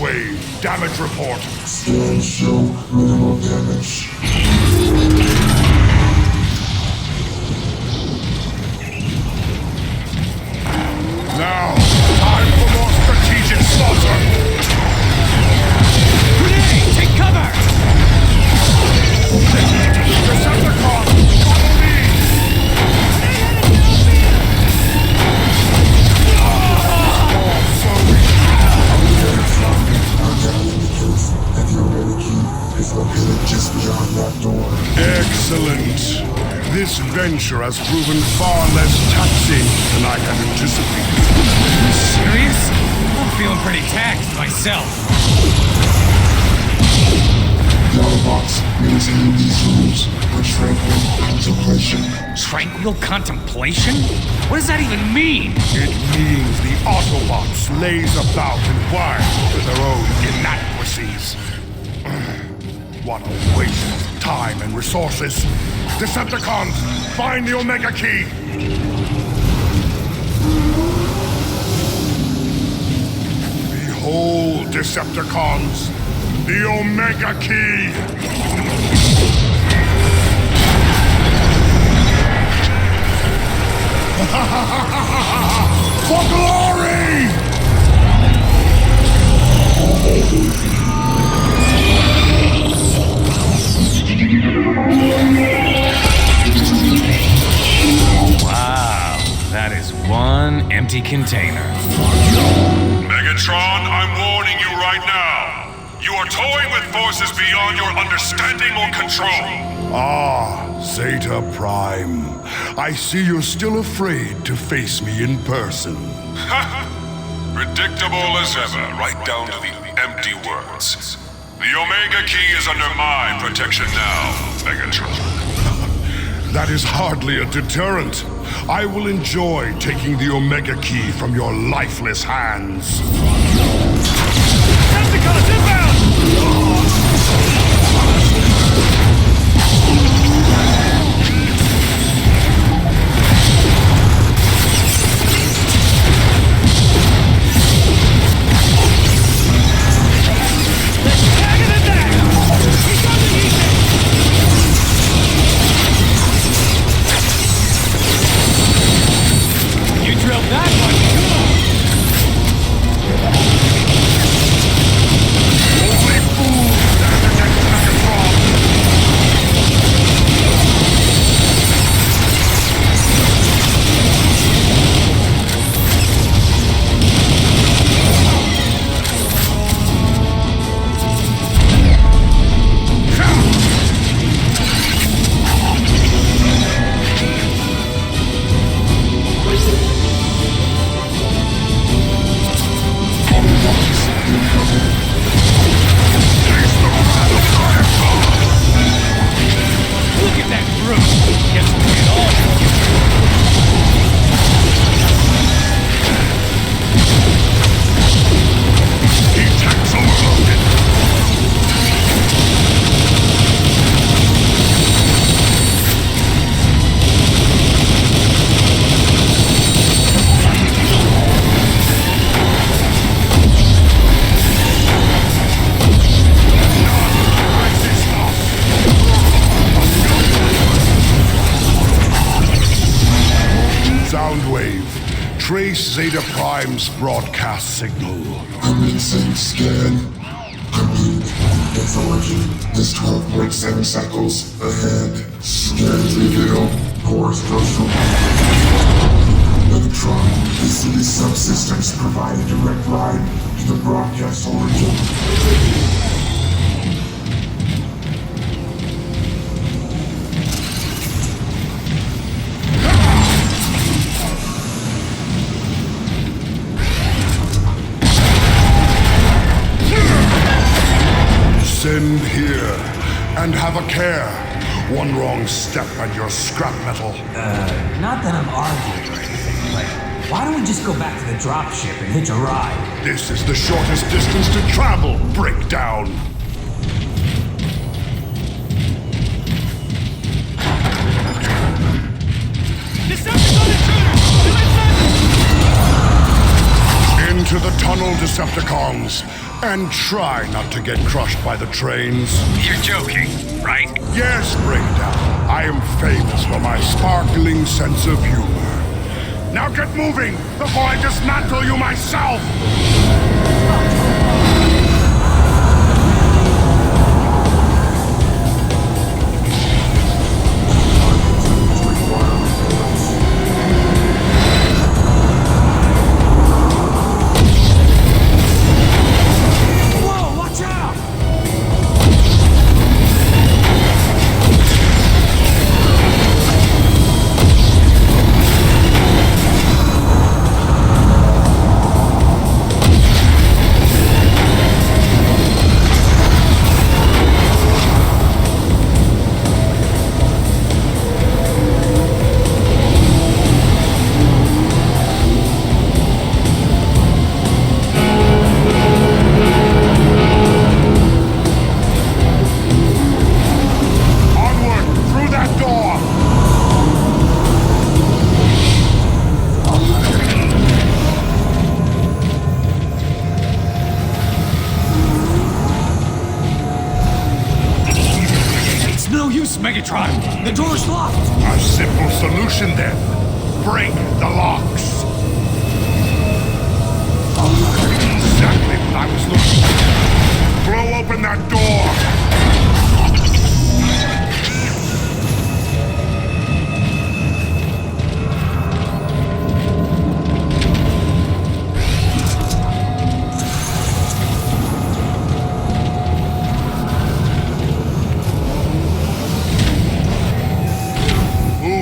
Soundwave, damage report. Scans show minimal damage. Now, time for more strategic slaughter. Grenade! Take cover! Decepticon, follow me! And the Omega Key is located just beyond that door. Excellent. This venture has proven far less taxing than I had anticipated. Serious? I'm feeling pretty taxed myself. The Autobots maintain these rules for tranquil contemplation. Tranquil contemplation? What does that even mean? It means the Autobots laze about and whine to their own inadequacies. What a waste of time and resources. Decepticons, find the Omega Key! Behold, Decepticons, the Omega Key! For glory! Wow, that is one empty container. Megatron, I'm warning you right now. You are toying with forces beyond your understanding or control. Ah, Zeta Prime. I see you're still afraid to face me in person. Predictable as ever, right down to the empty words. The Omega Key is under my protection now, Megatron. That is hardly a deterrent. I will enjoy taking the Omega Key from your lifeless hands. Decepticons inbound! You drilled that one good! Only fools stand against Megatron! Look at that brute! Guess we get all Tanks overloaded! Soundwave, trace Zeta Prime's broadcast signal. Commencing scan. Complete. Its origin is 12.7 cycles ahead. Scan reveal. Core structure. Megatron, the city subsystems provide a direct line to the broadcast origin. Send here, and have a care. One wrong step and you're scrap metal. Not that I'm arguing or anything, but why don't we just go back to the dropship and hitch a ride? This is the shortest distance to travel, Breakdown. Decepticon intruders! They're inside Into the tunnel, Decepticons. And try not to get crushed by the trains. You're joking, right? Yes, Breakdown. I am famous for my sparkling sense of humor. Now get moving before I dismantle you myself! Megatron! The door's locked! A simple solution then. Break the locks. Exactly what I was looking for. Blow open that door!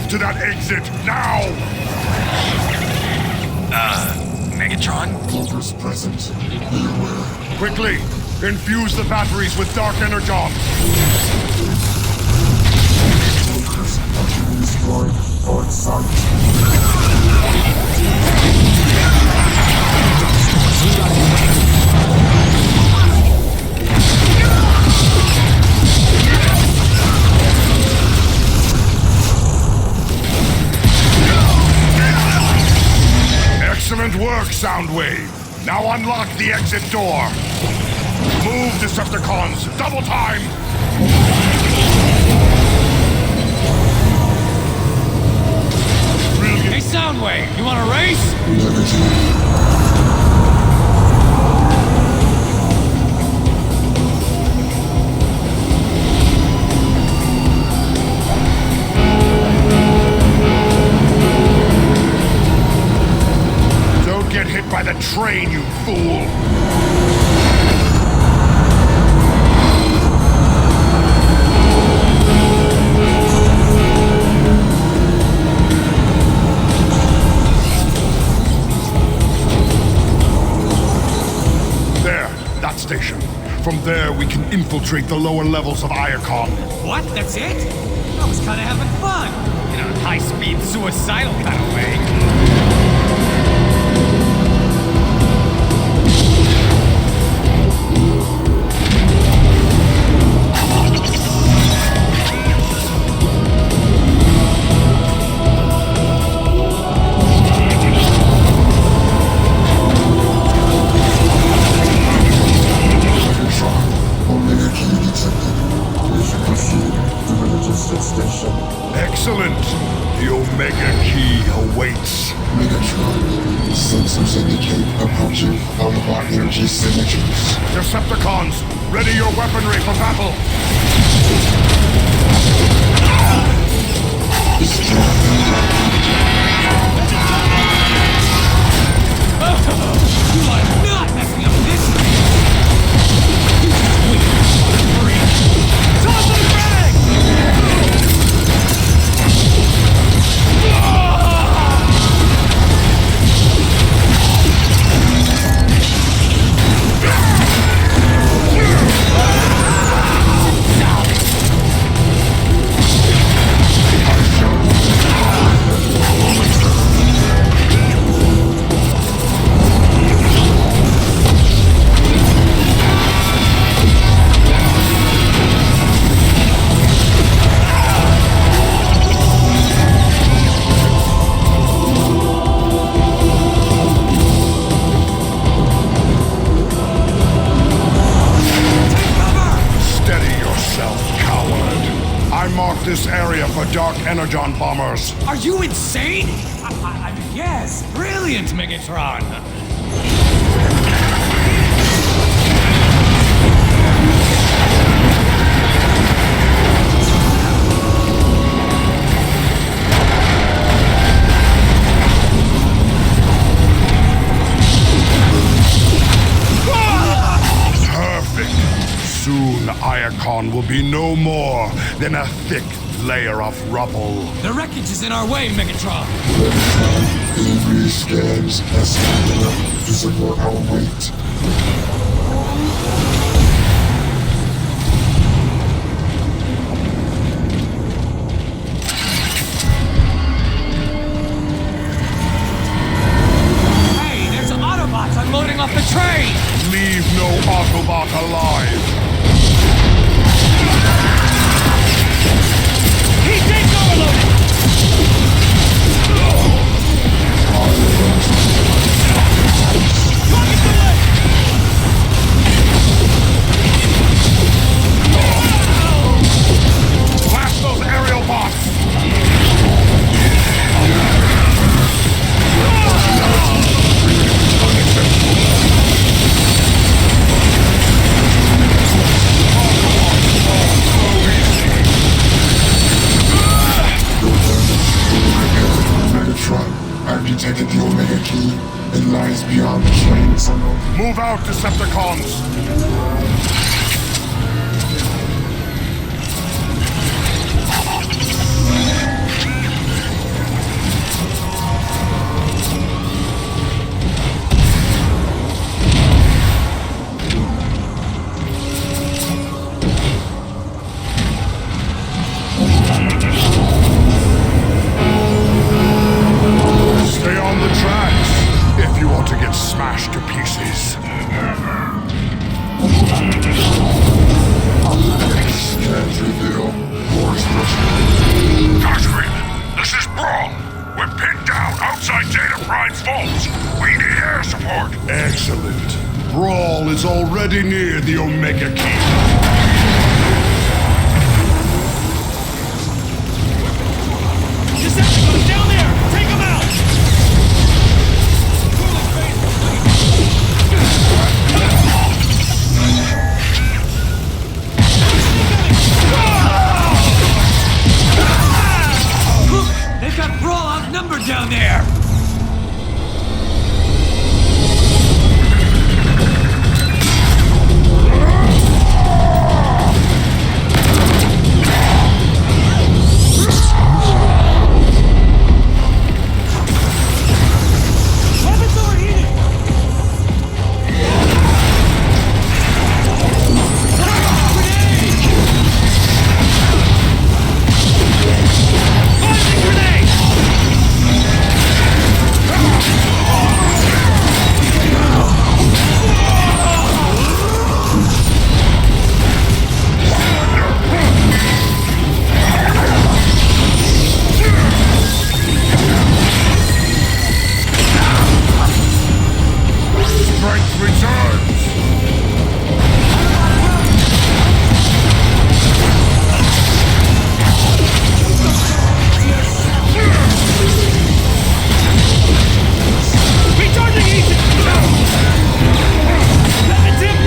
To that exit, now! Megatron? Clover's present. Be aware. Quickly, infuse the batteries with Dark Energon. Clovers are to be destroyed on sight. Excellent work, Soundwave. Now unlock the exit door. Move, Decepticons. Double time. Brilliant. Hey, Soundwave, you want a race? Get hit by the train, you fool! There, that station. From there, we can infiltrate the lower levels of Iacon. What? That's it? I was kind of having fun. In a high-speed, suicidal kind of way. Excellent! The Omega Key awaits. Megatron, sensors indicate approaching out of our energy signatures. Decepticons, ready your weaponry for battle! You are not messing up this thing! You just wait, freak! Toss the bag! mark this area for Dark Energon bombers. Are you insane? Yes, brilliant, Megatron. Soon, Iacon will be no more than a thick layer of rubble. The wreckage is in our way, Megatron. Avery scans has stamina to support our weight. Hey, there's Autobots unloading off the train! Leave no Autobot alive. He takes overloaded! Rocket delay! Blast those aerial bots! Megatron, I've detected the Omega Key. It lies beyond the train tunnel. Move out, Decepticons! Stay on the tracks if you want to get smashed to pieces. Scans reveal more structure. Starscream, this is Brawl. We're pinned down outside Data Prime's vaults. We need air support. Excellent. Brawl is already near the Omega Key. Decepticons down there! Take them out! Look! They've got Brawl outnumbered down there! Weapons overheated! Launching grenade! Strength returns. Recharging agent! It's him,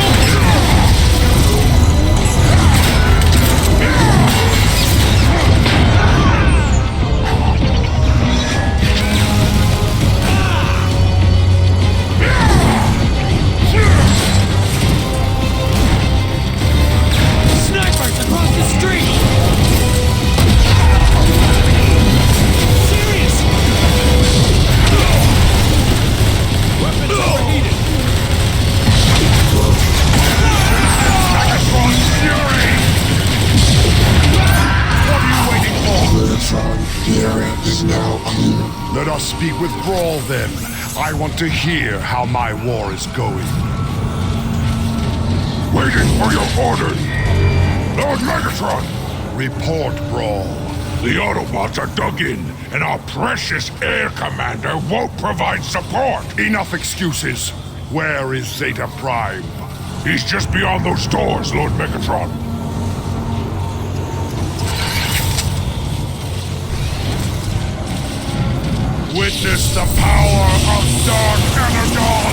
snipers across the street! Serious! Weapons overheated! Megatron Fury! What are you waiting for? Megatron, the area is now clear. Let us speak with Brawl then. I want to hear how my war is going. Waiting for your orders. Lord Megatron! Report, Brawl. The Autobots are dug in, and our precious Air Commander won't provide support. Enough excuses. Where is Zeta Prime? He's just beyond those doors, Lord Megatron. Witness the power of Dark Energon!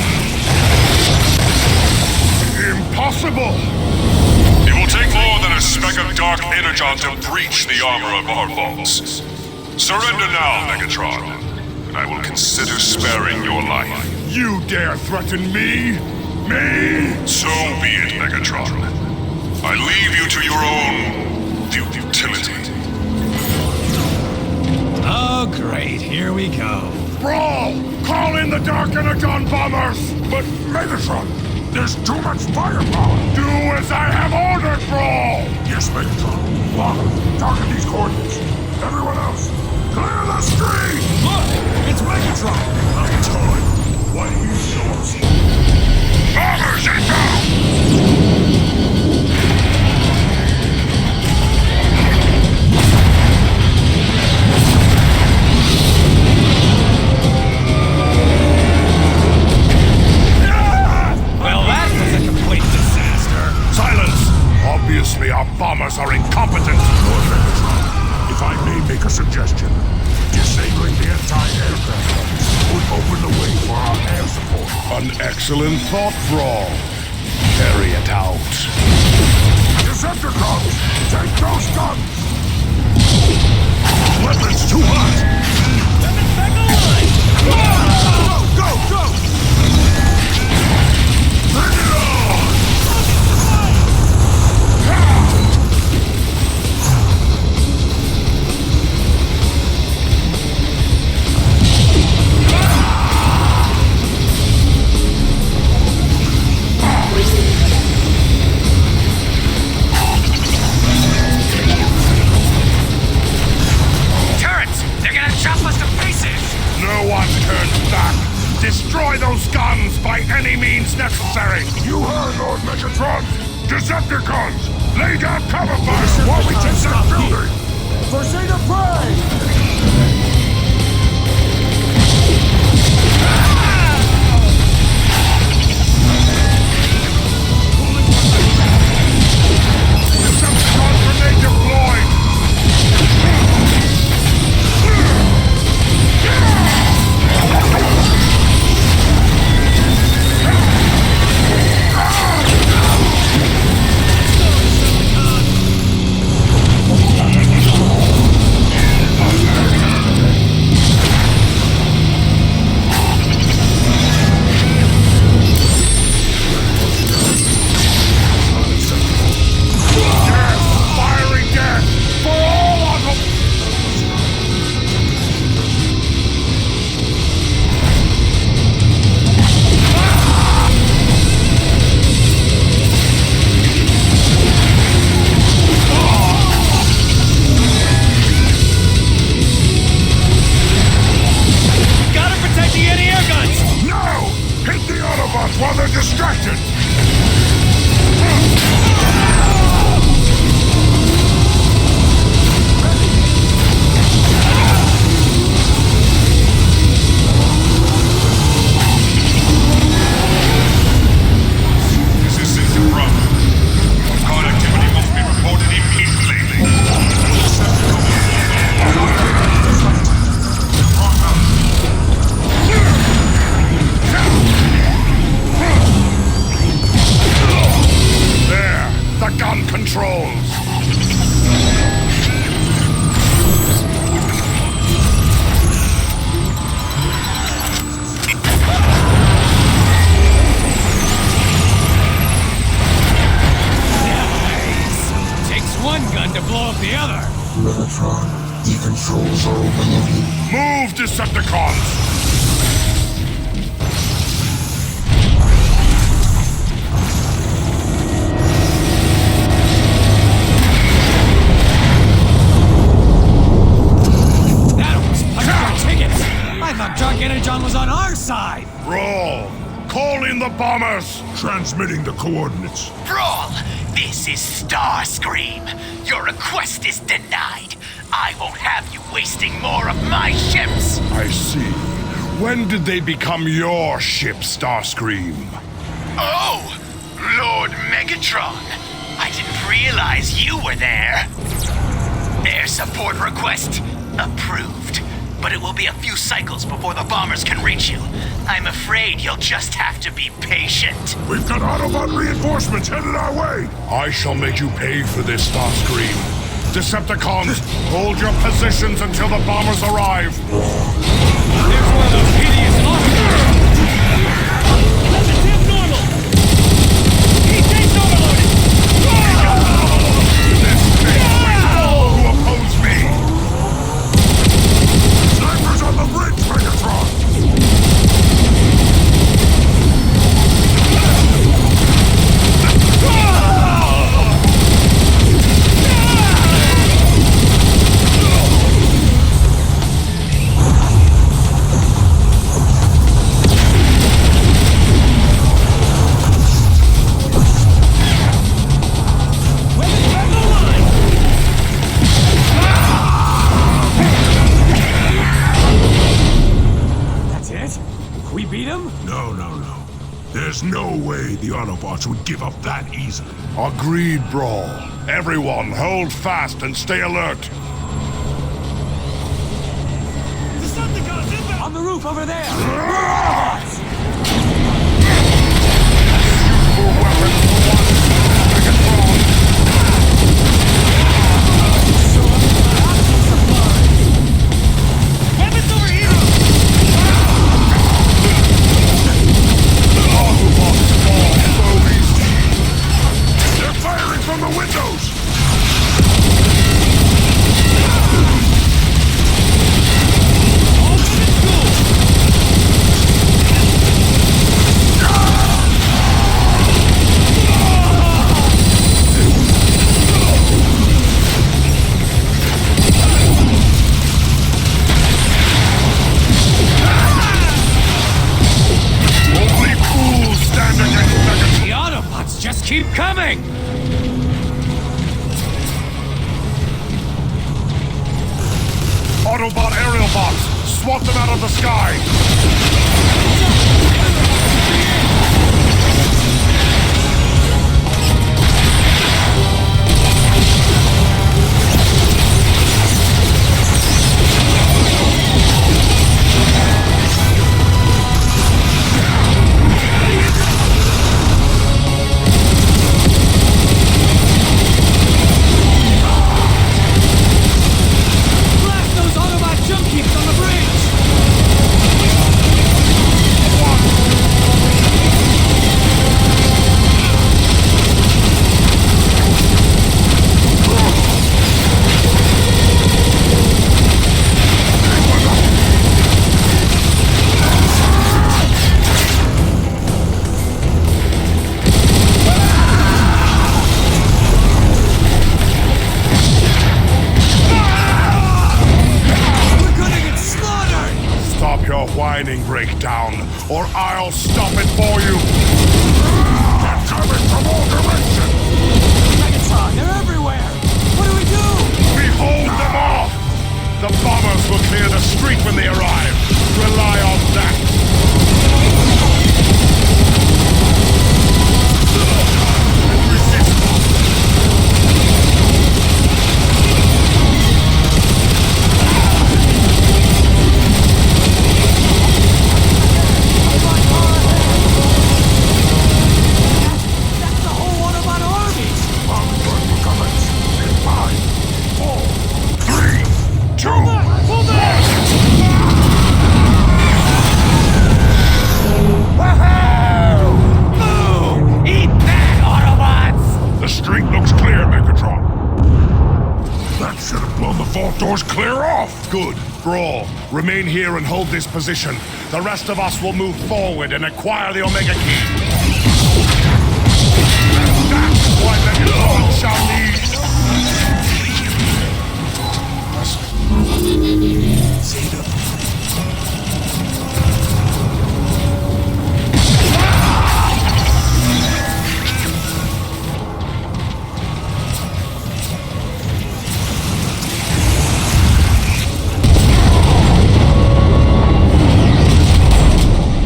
Impossible! It will take more than a speck of Dark Energon to breach the armor of our vaults. Surrender now, Megatron, and I will consider sparing your life. You dare threaten me? Me? So be it, Megatron. I leave you to your own futility. Oh, great. Here we go. Brawl! Call in the Dark Energon bombers! But Megatron, there's too much firepower. Do as I have ordered, Brawl! Yes, Megatron. Lava, target these coordinates. Everyone else, clear the street! Look! It's Megatron! I'm time. Why do you show us? Bombers inbound! Well, that was a complete disaster. Silence! Obviously, our bombers are incompetent. Lord Megatron, if I may make a suggestion, disabling the anti-aircraft guns would open the way for our air support. An excellent thought, Brawl. Carry it out. Decepticons, take those guns! Weapons too hot! Weapons back online! Go, go, go! Bring it on! Turrets! They're gonna chop us to pieces! No one turns back. Destroy those guns by any means necessary. You heard, Lord Megatron! Decepticons! Lay down cover fire while we take that building! For Zeta Prime! Decepticon grenade deployed. Fiery death for all of them! Gotta protect the anti-air guns! No! Hit the Autobots while they're distracted! This is Center Bravo. Con activity must be reported immediately. There, the gun controls. Nice! Takes one gun to blow up the other. Megatron, the controls are overloaded. Move, Decepticons. That almost punched our tickets! I thought Dark Energon was on our side! Brawl, call in the bombers. Transmitting the coordinates. Brawl, this is Starscream. Your request is denied. I won't have you wasting more of my ships. I see. When did they become your ship, Starscream? Oh, Lord Megatron. I didn't realize you were there. Air support request approved. but it will be a few cycles before the bombers can reach you. I'm afraid you'll just have to be patient. We've got Autobot reinforcements headed our way! I shall make you pay for this, Starscream. Decepticons, hold your positions until the bombers arrive. There's one of those hideous Autobots! That's a tip normal! Heat tanks overloaded! This face all who oppose me! Snipers on the bridge, Megatron! We beat him? No. There's no way the Autobots would give up that easily. Agreed, Brawl. Everyone, hold fast and stay alert. Decepticons inbound! On the roof over there! Autobots! Useful weapons for once, Megatron. Weapons over here! They're firing from the windows! Only fools stand against Megatron. The Autobots just keep coming! Autobot aerial bots, swat them out of the sky. Blast those Autobot jump keeps on the bridge! We're gonna get slaughtered! Stop your whining, Breakdown, or I'll stop it for you. They're coming from all directions! Megatron, they're everywhere! What do we do? We hold them off. The bombers will clear the street when they arrive. Rely on that. That's the whole Autobot army! Bombs are coming! In 5, 4, 3, 2, Pull back! Boom! Eat that, Autobots! The street looks clear, Megatron. That should have blown the vault doors clear off! Good. Brawl, remain here and hold this position. The rest of us will move forward and acquire the Omega Key. That's why Megatron shall need...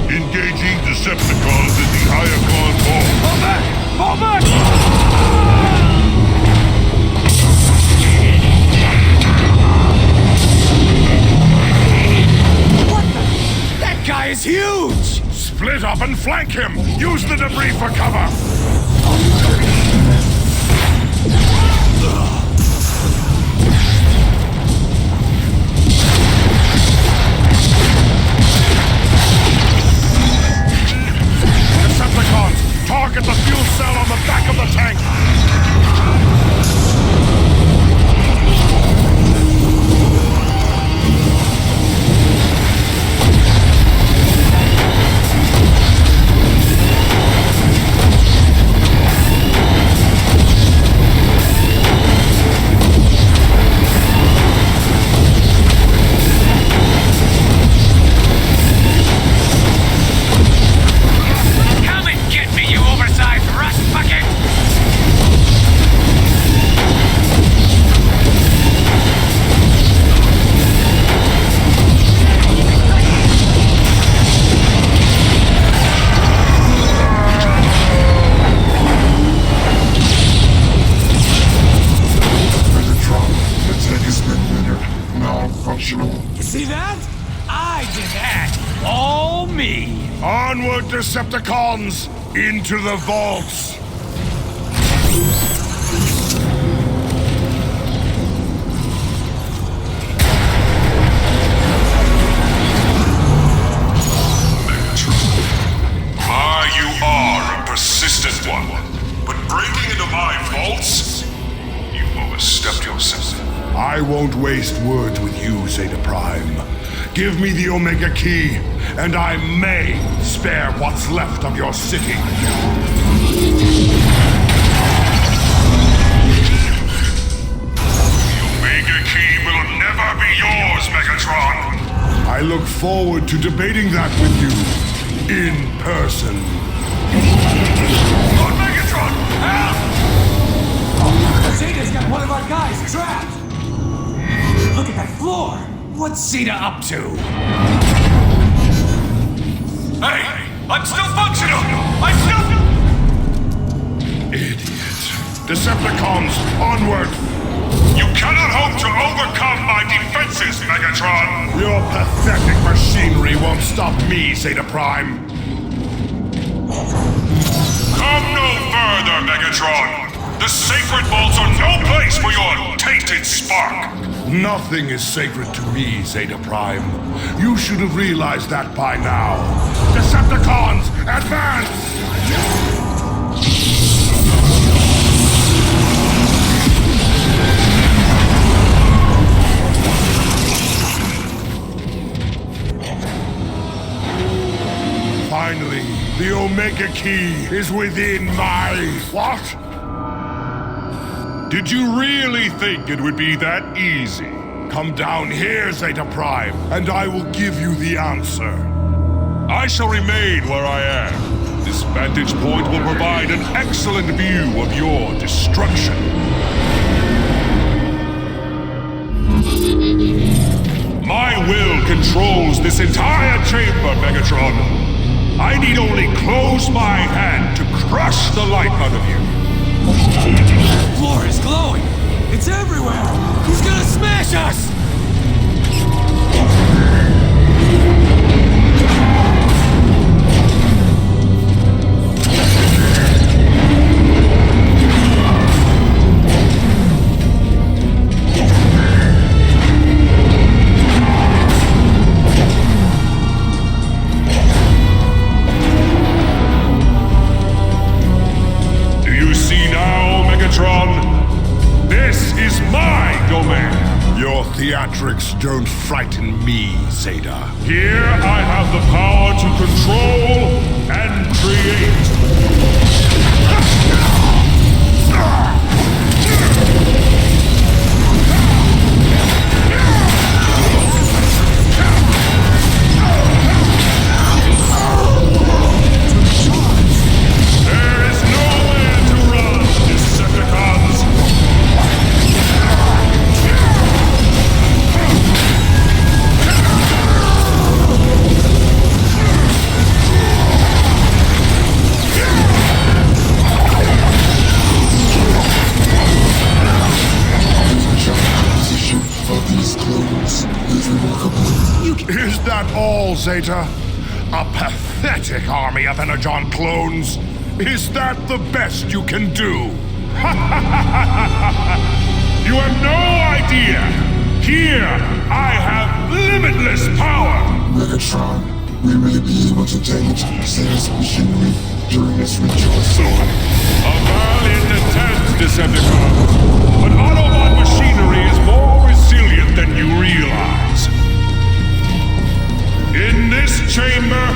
Engaging Decepticons in the Iacon Vault. Fall back! Flank him! Use the debris for cover! Decepticons, target the fuel cell on the back of the tank! Onward, Decepticons! Into the vaults! You are a persistent one. But breaking into my vaults? You've overstepped yourself. I won't waste words with you, Zeta Prime. Give me the Omega Key, and I may spare what's left of your city. The Omega Key will never be yours, Megatron! I look forward to debating that with you in person. Lord Megatron, help! Zeta's got one of our guys trapped! Look at that floor! What's Zeta up to? Hey! I'm still functional! I'm still... Idiot. Decepticons, onward! You cannot hope to overcome my defenses, Megatron! Your pathetic machinery won't stop me, Zeta Prime. Come no further, Megatron! The sacred vaults are no place for your tainted spark! Nothing is sacred to me, Zeta Prime. You should have realized that by now. Decepticons, advance! Finally, the Omega Key is within my... What? Did you really think it would be that easy? Come down here, Zeta Prime, and I will give you the answer. I shall remain where I am. This vantage point will provide an excellent view of your destruction. My will controls this entire chamber, Megatron. I need only close my hand to crush the life out of you. The floor is glowing! It's everywhere! He's gonna smash us! This is my domain. Your theatrics don't frighten me, Zeta. Here I have the power to control and create. There is nowhere to run, Decepticons. Is that all, Zeta? A pathetic army of Energon clones! Is that the best you can do? You have no idea! Here, I have limitless power! Megatron, we may be able to damage Zeus machinery during this ritual. A valiant attempt, Decepticons, but Autobot machinery is more resilient than you realize. In this chamber,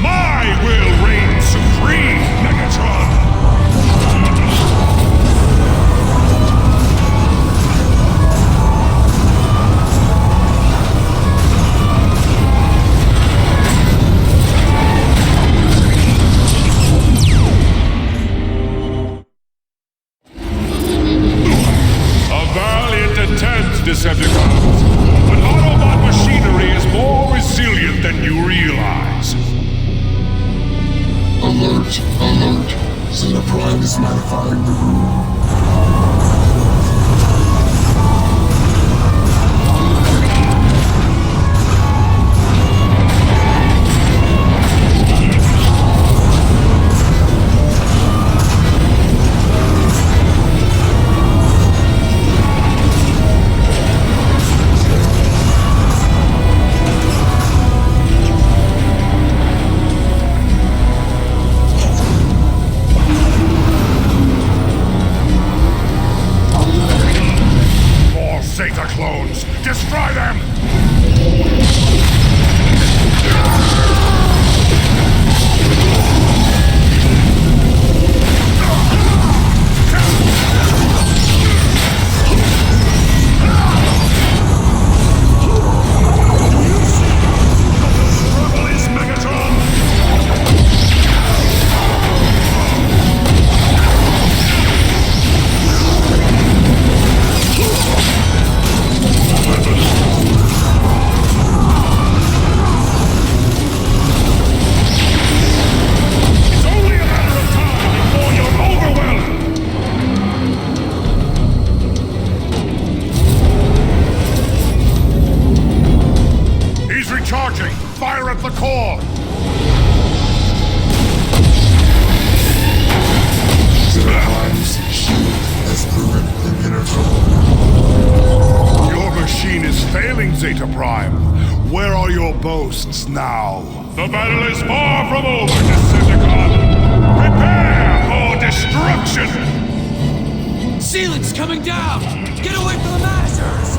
my will reigns supreme, Megatron! Decepticons, but Autobot machinery is more resilient than you realize. Alert, alert. Zeta Prime is modifying the room. Zeta clones! Destroy them! Charging! Fire at the core! Zeta Prime's shield has proven impenetrable. Your machine is failing, Zeta Prime. Where are your boasts now? The battle is far from over, Decepticon! Prepare for destruction! Ceiling's coming down! Get away from the Managers!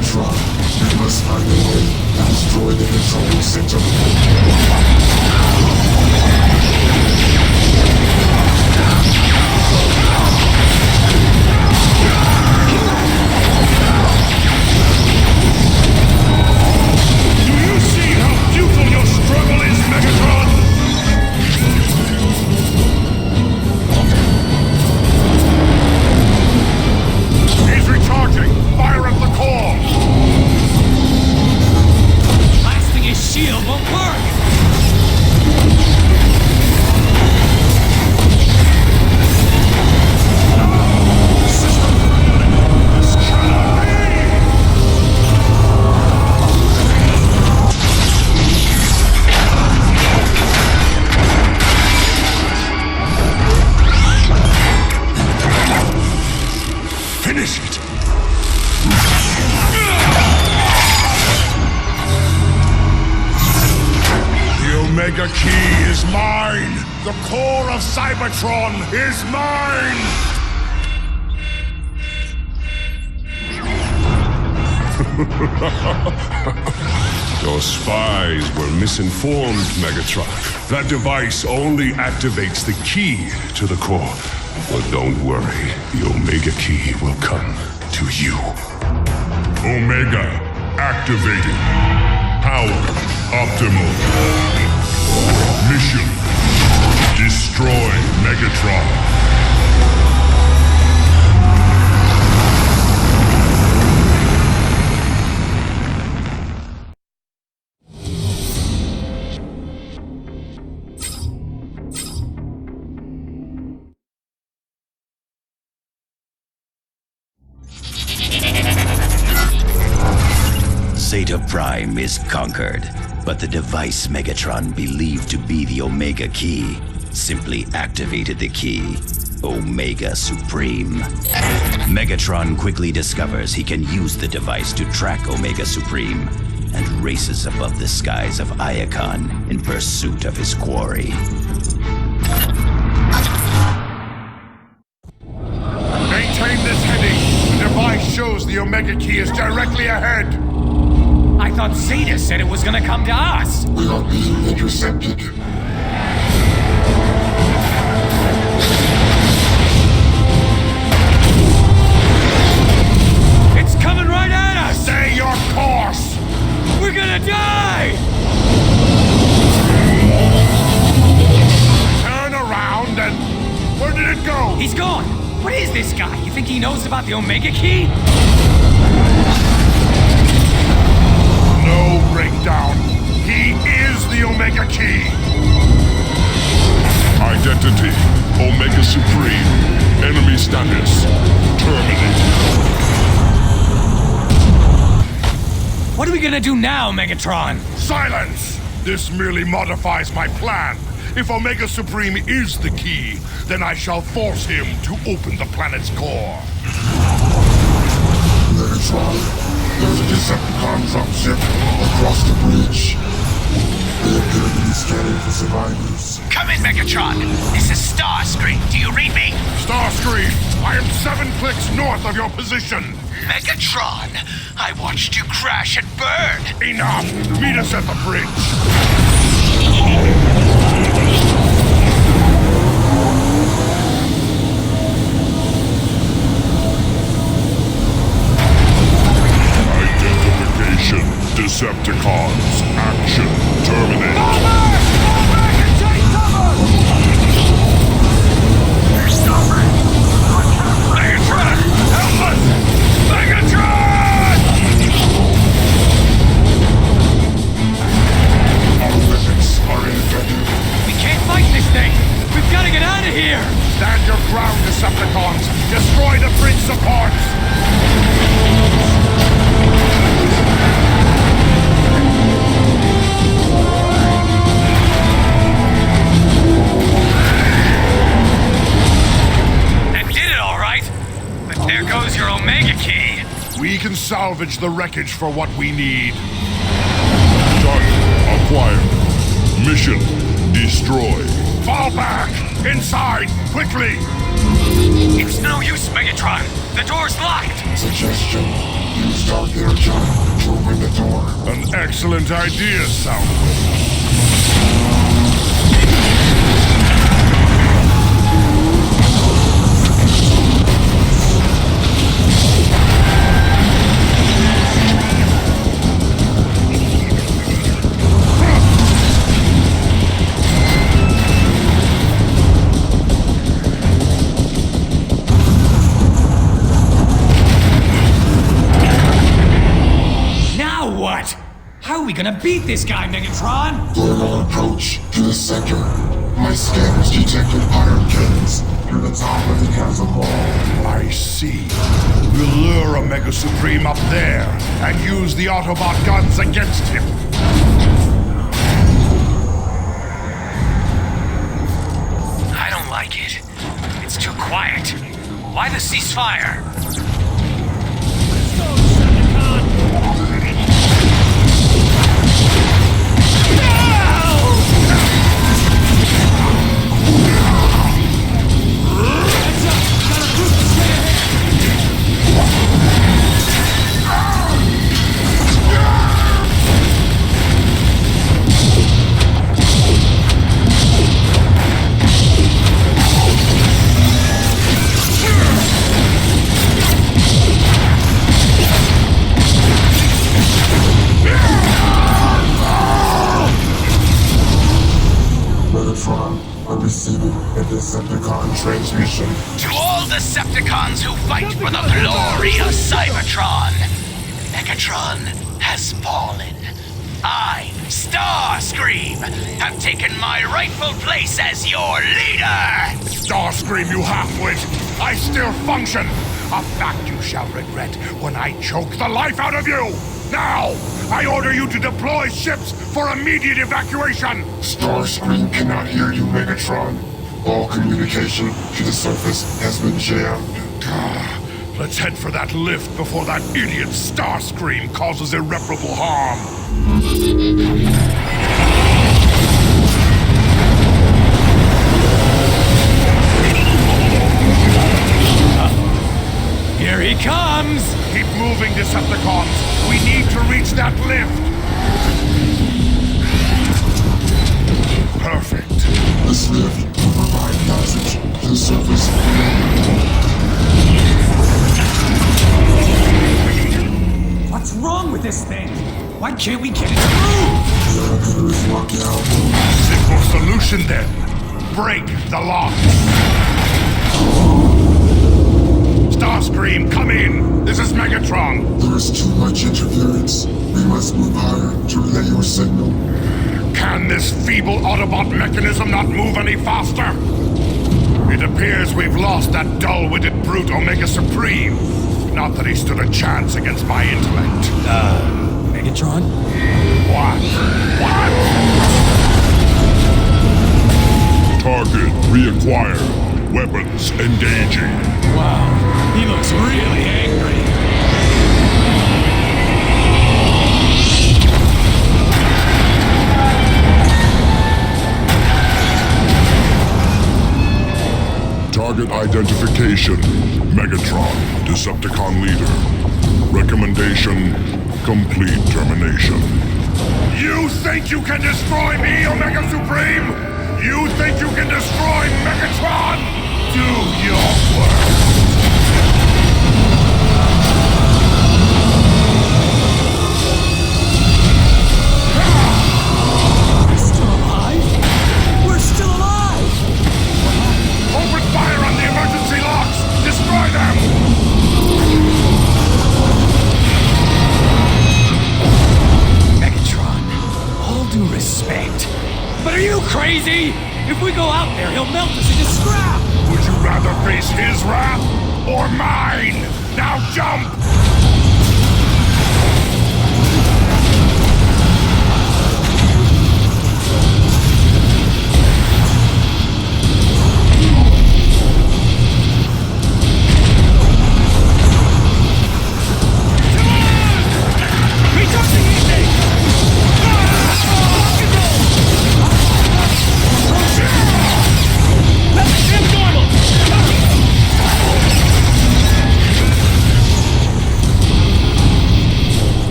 We must find a way to destroy the control center. Do you see how futile your struggle is, Megatron? He's recharging! Fire at the core! Blasting his shield won't work! This cannot be! Finish it! The Omega Key is mine! The core of Cybertron is mine! Your spies were misinformed, Megatron. That device only activates the key to the core. But don't worry, the Omega Key will come to you. Omega activated. Power optimal. Mission: destroy Megatron. Zeta Prime is conquered, but the device Megatron believed to be the Omega Key simply activated the key, Omega Supreme. Megatron quickly discovers he can use the device to track Omega Supreme and races above the skies of Iacon in pursuit of his quarry. Maintain this heading. The device shows the Omega Key is directly ahead. I thought Zeta said it was gonna come to us. We are being intercepted. It's coming right at us! Stay your course! We're gonna die! Turn around and... Where did it go? He's gone! What is this guy? You think he knows about the Omega Key? No breakdown. He is the Omega Key. Identity, Omega Supreme. Enemy status, terminated. What are we gonna do now, Megatron? Silence! This merely modifies my plan. If Omega Supreme is the key, then I shall force him to open the planet's core. Megatron, there's a Decepticon dropship across the bridge. They appear to be scanning for survivors. Come in, Megatron. This is Starscream. Do you read me? Starscream, I am 7 clicks north of your position. Megatron, I watched you crash and burn. Enough! Meet us at the bridge. Identification, Decepticons. Action, terminate. Megatron! Help us! Megatron! Our weapons are ineffective. We can't fight this thing! We've gotta get out of here! Stand your ground, Decepticons! Destroy the bridge supports! That did it all right! But there goes your Omega Key! We can salvage the wreckage for what we need. Target acquired. Mission destroy. Fall back! Inside! Quickly! It's no use, Megatron! The door's locked! Suggestion. Use Dark Energon to open the door. An excellent idea, Soundwave. How are we gonna beat this guy, Megatron? During our approach to the sector, my scanners detected iron cannons near the top of the chasm wall. I see. We'll lure Omega Supreme up there and use the Autobot guns against him. I don't like it. It's too quiet. Why the ceasefire? Receiving a Decepticon transmission. To all Decepticons who fight for the glory of Cybertron, Megatron has fallen. I, Starscream, have taken my rightful place as your leader! Starscream, you half-wit! I still function! A fact you shall regret when I choke the life out of you! Now! I order you to deploy ships for immediate evacuation! Starscream cannot hear you, Megatron. All communication to the surface has been jammed. Let's head for that lift before that idiot Starscream causes irreparable harm. Here he comes! Keep moving, Decepticons. We need to reach that lift. Perfect. This lift will provide passage to the surface. What's wrong with this thing? Why can't we get it to move? The elevator is locked down. Simple solution then. Break the lock. Starscream, come in. This is Megatron. There is too much interference. We must move higher to relay your signal. Can this feeble Autobot mechanism not move any faster? It appears we've lost that dull-witted brute Omega Supreme. Not that he stood a chance against my intellect. Megatron? What? Target reacquired. Weapons engaging. Wow, he looks really angry. Target identification. Megatron, Decepticon leader. Recommendation, complete termination. You think you can destroy me, Omega Supreme? You think you can destroy Megatron? Do your worst. We're still alive? We're still alive! Open fire on the emergency locks! Destroy them! Megatron, all due respect, but are you crazy? If we go out there, he'll melt us into scrap! Would you rather face his wrath or mine? Now jump!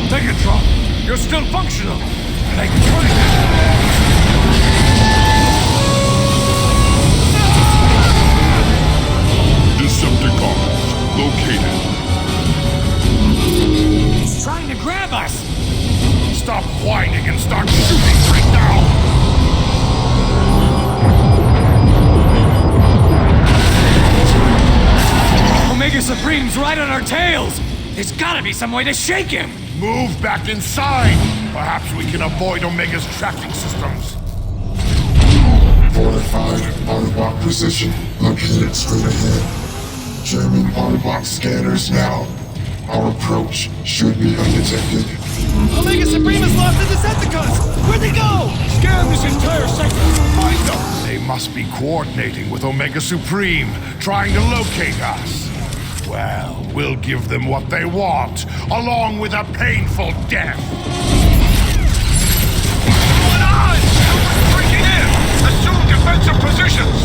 Megatron, you're still functional. Thank you. Decepticons located. He's trying to grab us! Stop whining and start shooting right now! Omega Supreme's right on our tails! There's gotta be some way to shake him! Move back inside! Perhaps we can avoid Omega's tracking systems. Fortified Autobot position located straight ahead. Jamming Autobot scanners now. Our approach should be undetected. Omega Supreme has lost the Decepticons! Where'd they go? Scan this entire sector! Find them! They must be coordinating with Omega Supreme, trying to locate us. Well, we'll give them what they want, along with a painful death. What's going on? Everyone's breaking in! Assume defensive positions!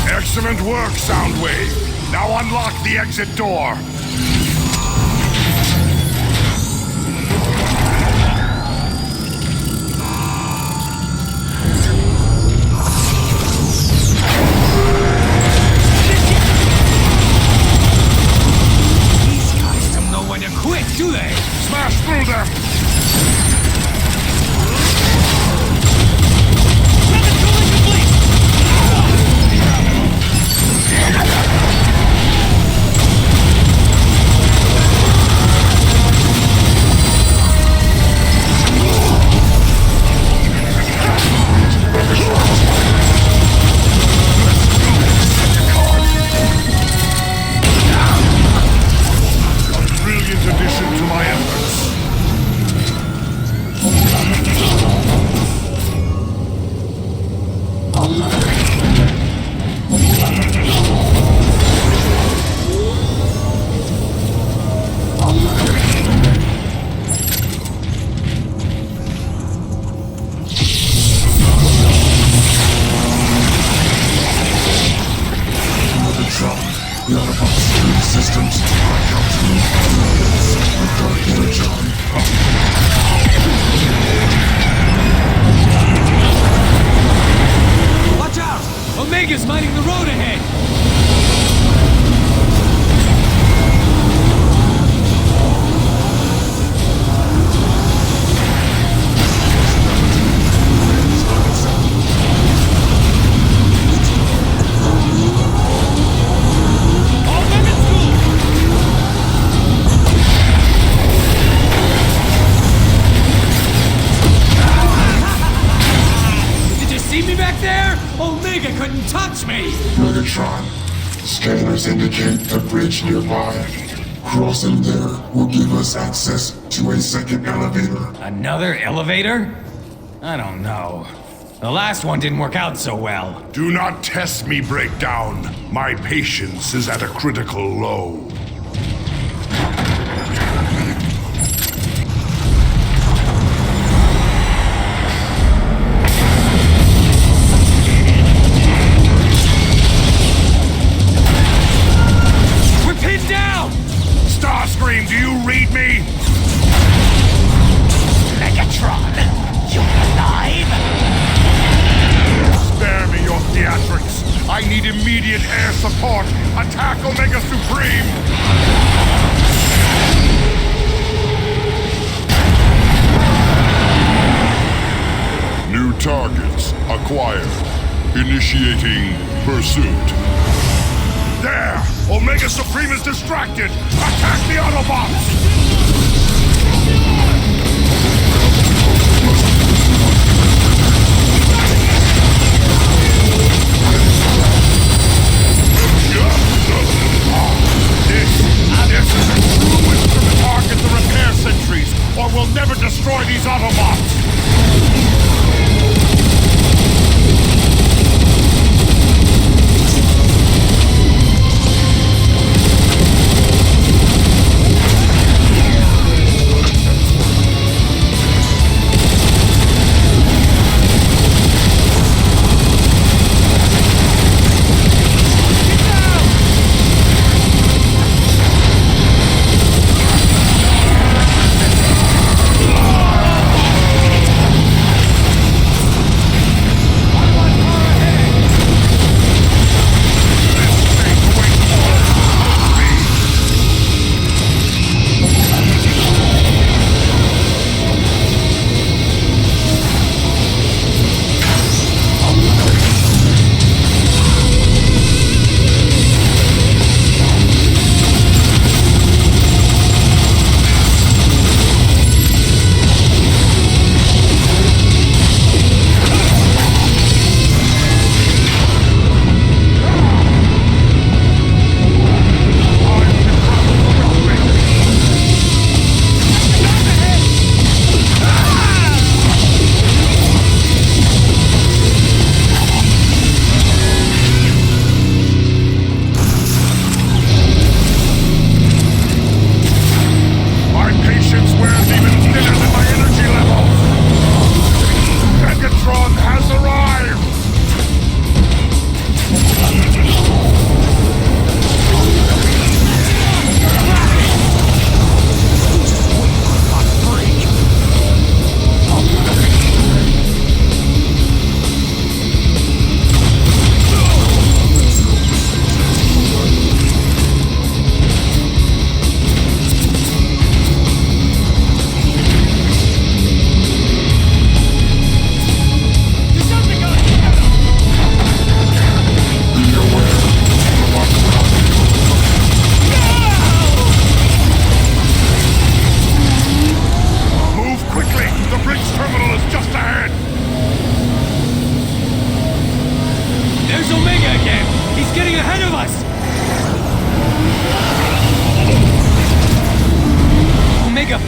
Excellent work, Soundwave. Now unlock the exit door. The Autobot security systems are countering methods with Dark Energon. Watch out! Omega's mining the road ahead! Omega couldn't touch me! Megatron, scanners indicate the bridge nearby. Crossing there will give us access to a second elevator. Another elevator? I don't know. The last one didn't work out so well. Do not test me, Breakdown. My patience is at a critical low. Starscream, do you read me? Megatron, you're alive? Spare me your theatrics. I need immediate air support. Attack Omega Supreme! New targets acquired. Initiating pursuit. There! Omega Supreme is distracted! Attack the Autobots! This is a true instrument target the repair sentries, or we'll never destroy these Autobots!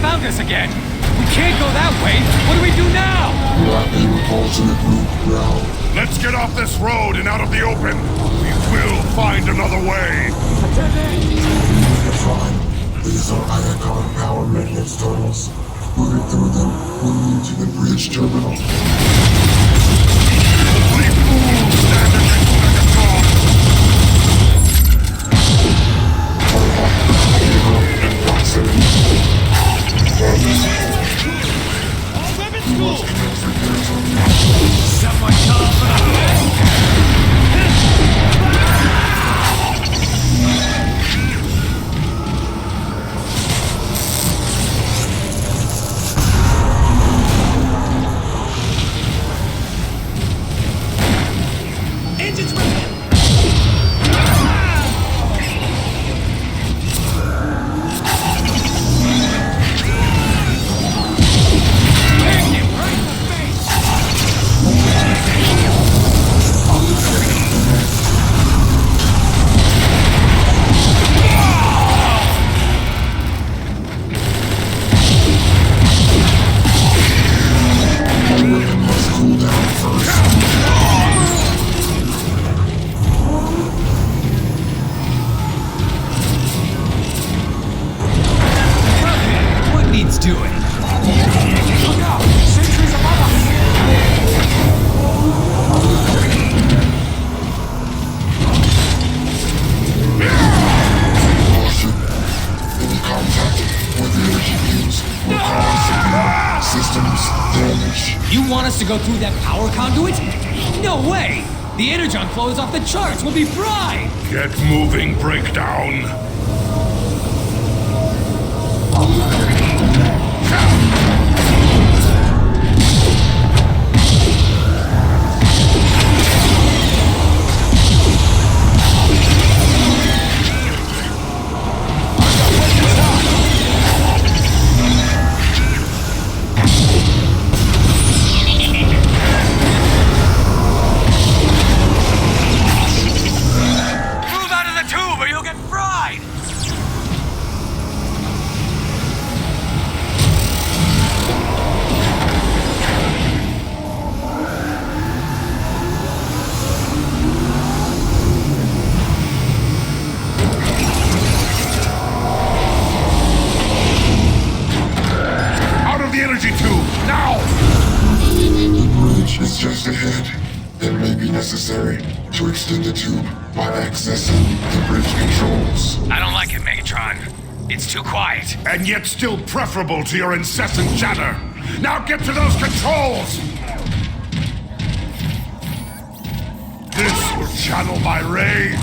found us again! We can't go that way! What do we do now? Rapid alternate route now. Let's get off this road and out of the open! We will find another way! Megatron, these are Iacon power maintenance tunnels. Moving through them will lead to the bridge terminal. Only fools stand against Megatron! What needs doing? Look out! Sentries above us! Caution. Any contact with the energy beams will cause systems damage. You want us to go through that power conduit? No way! The energon flow is off the charts. We'll be fried! Get moving, Breakdown. Move out of the tube or you'll get fried! Out of the energy tube, now! The bridge is just ahead. It may be necessary to extend the tube by accessing the bridge controls. I don't like it, Megatron. It's too quiet. And yet still preferable to your incessant chatter. Now get to those controls! This will channel my rage.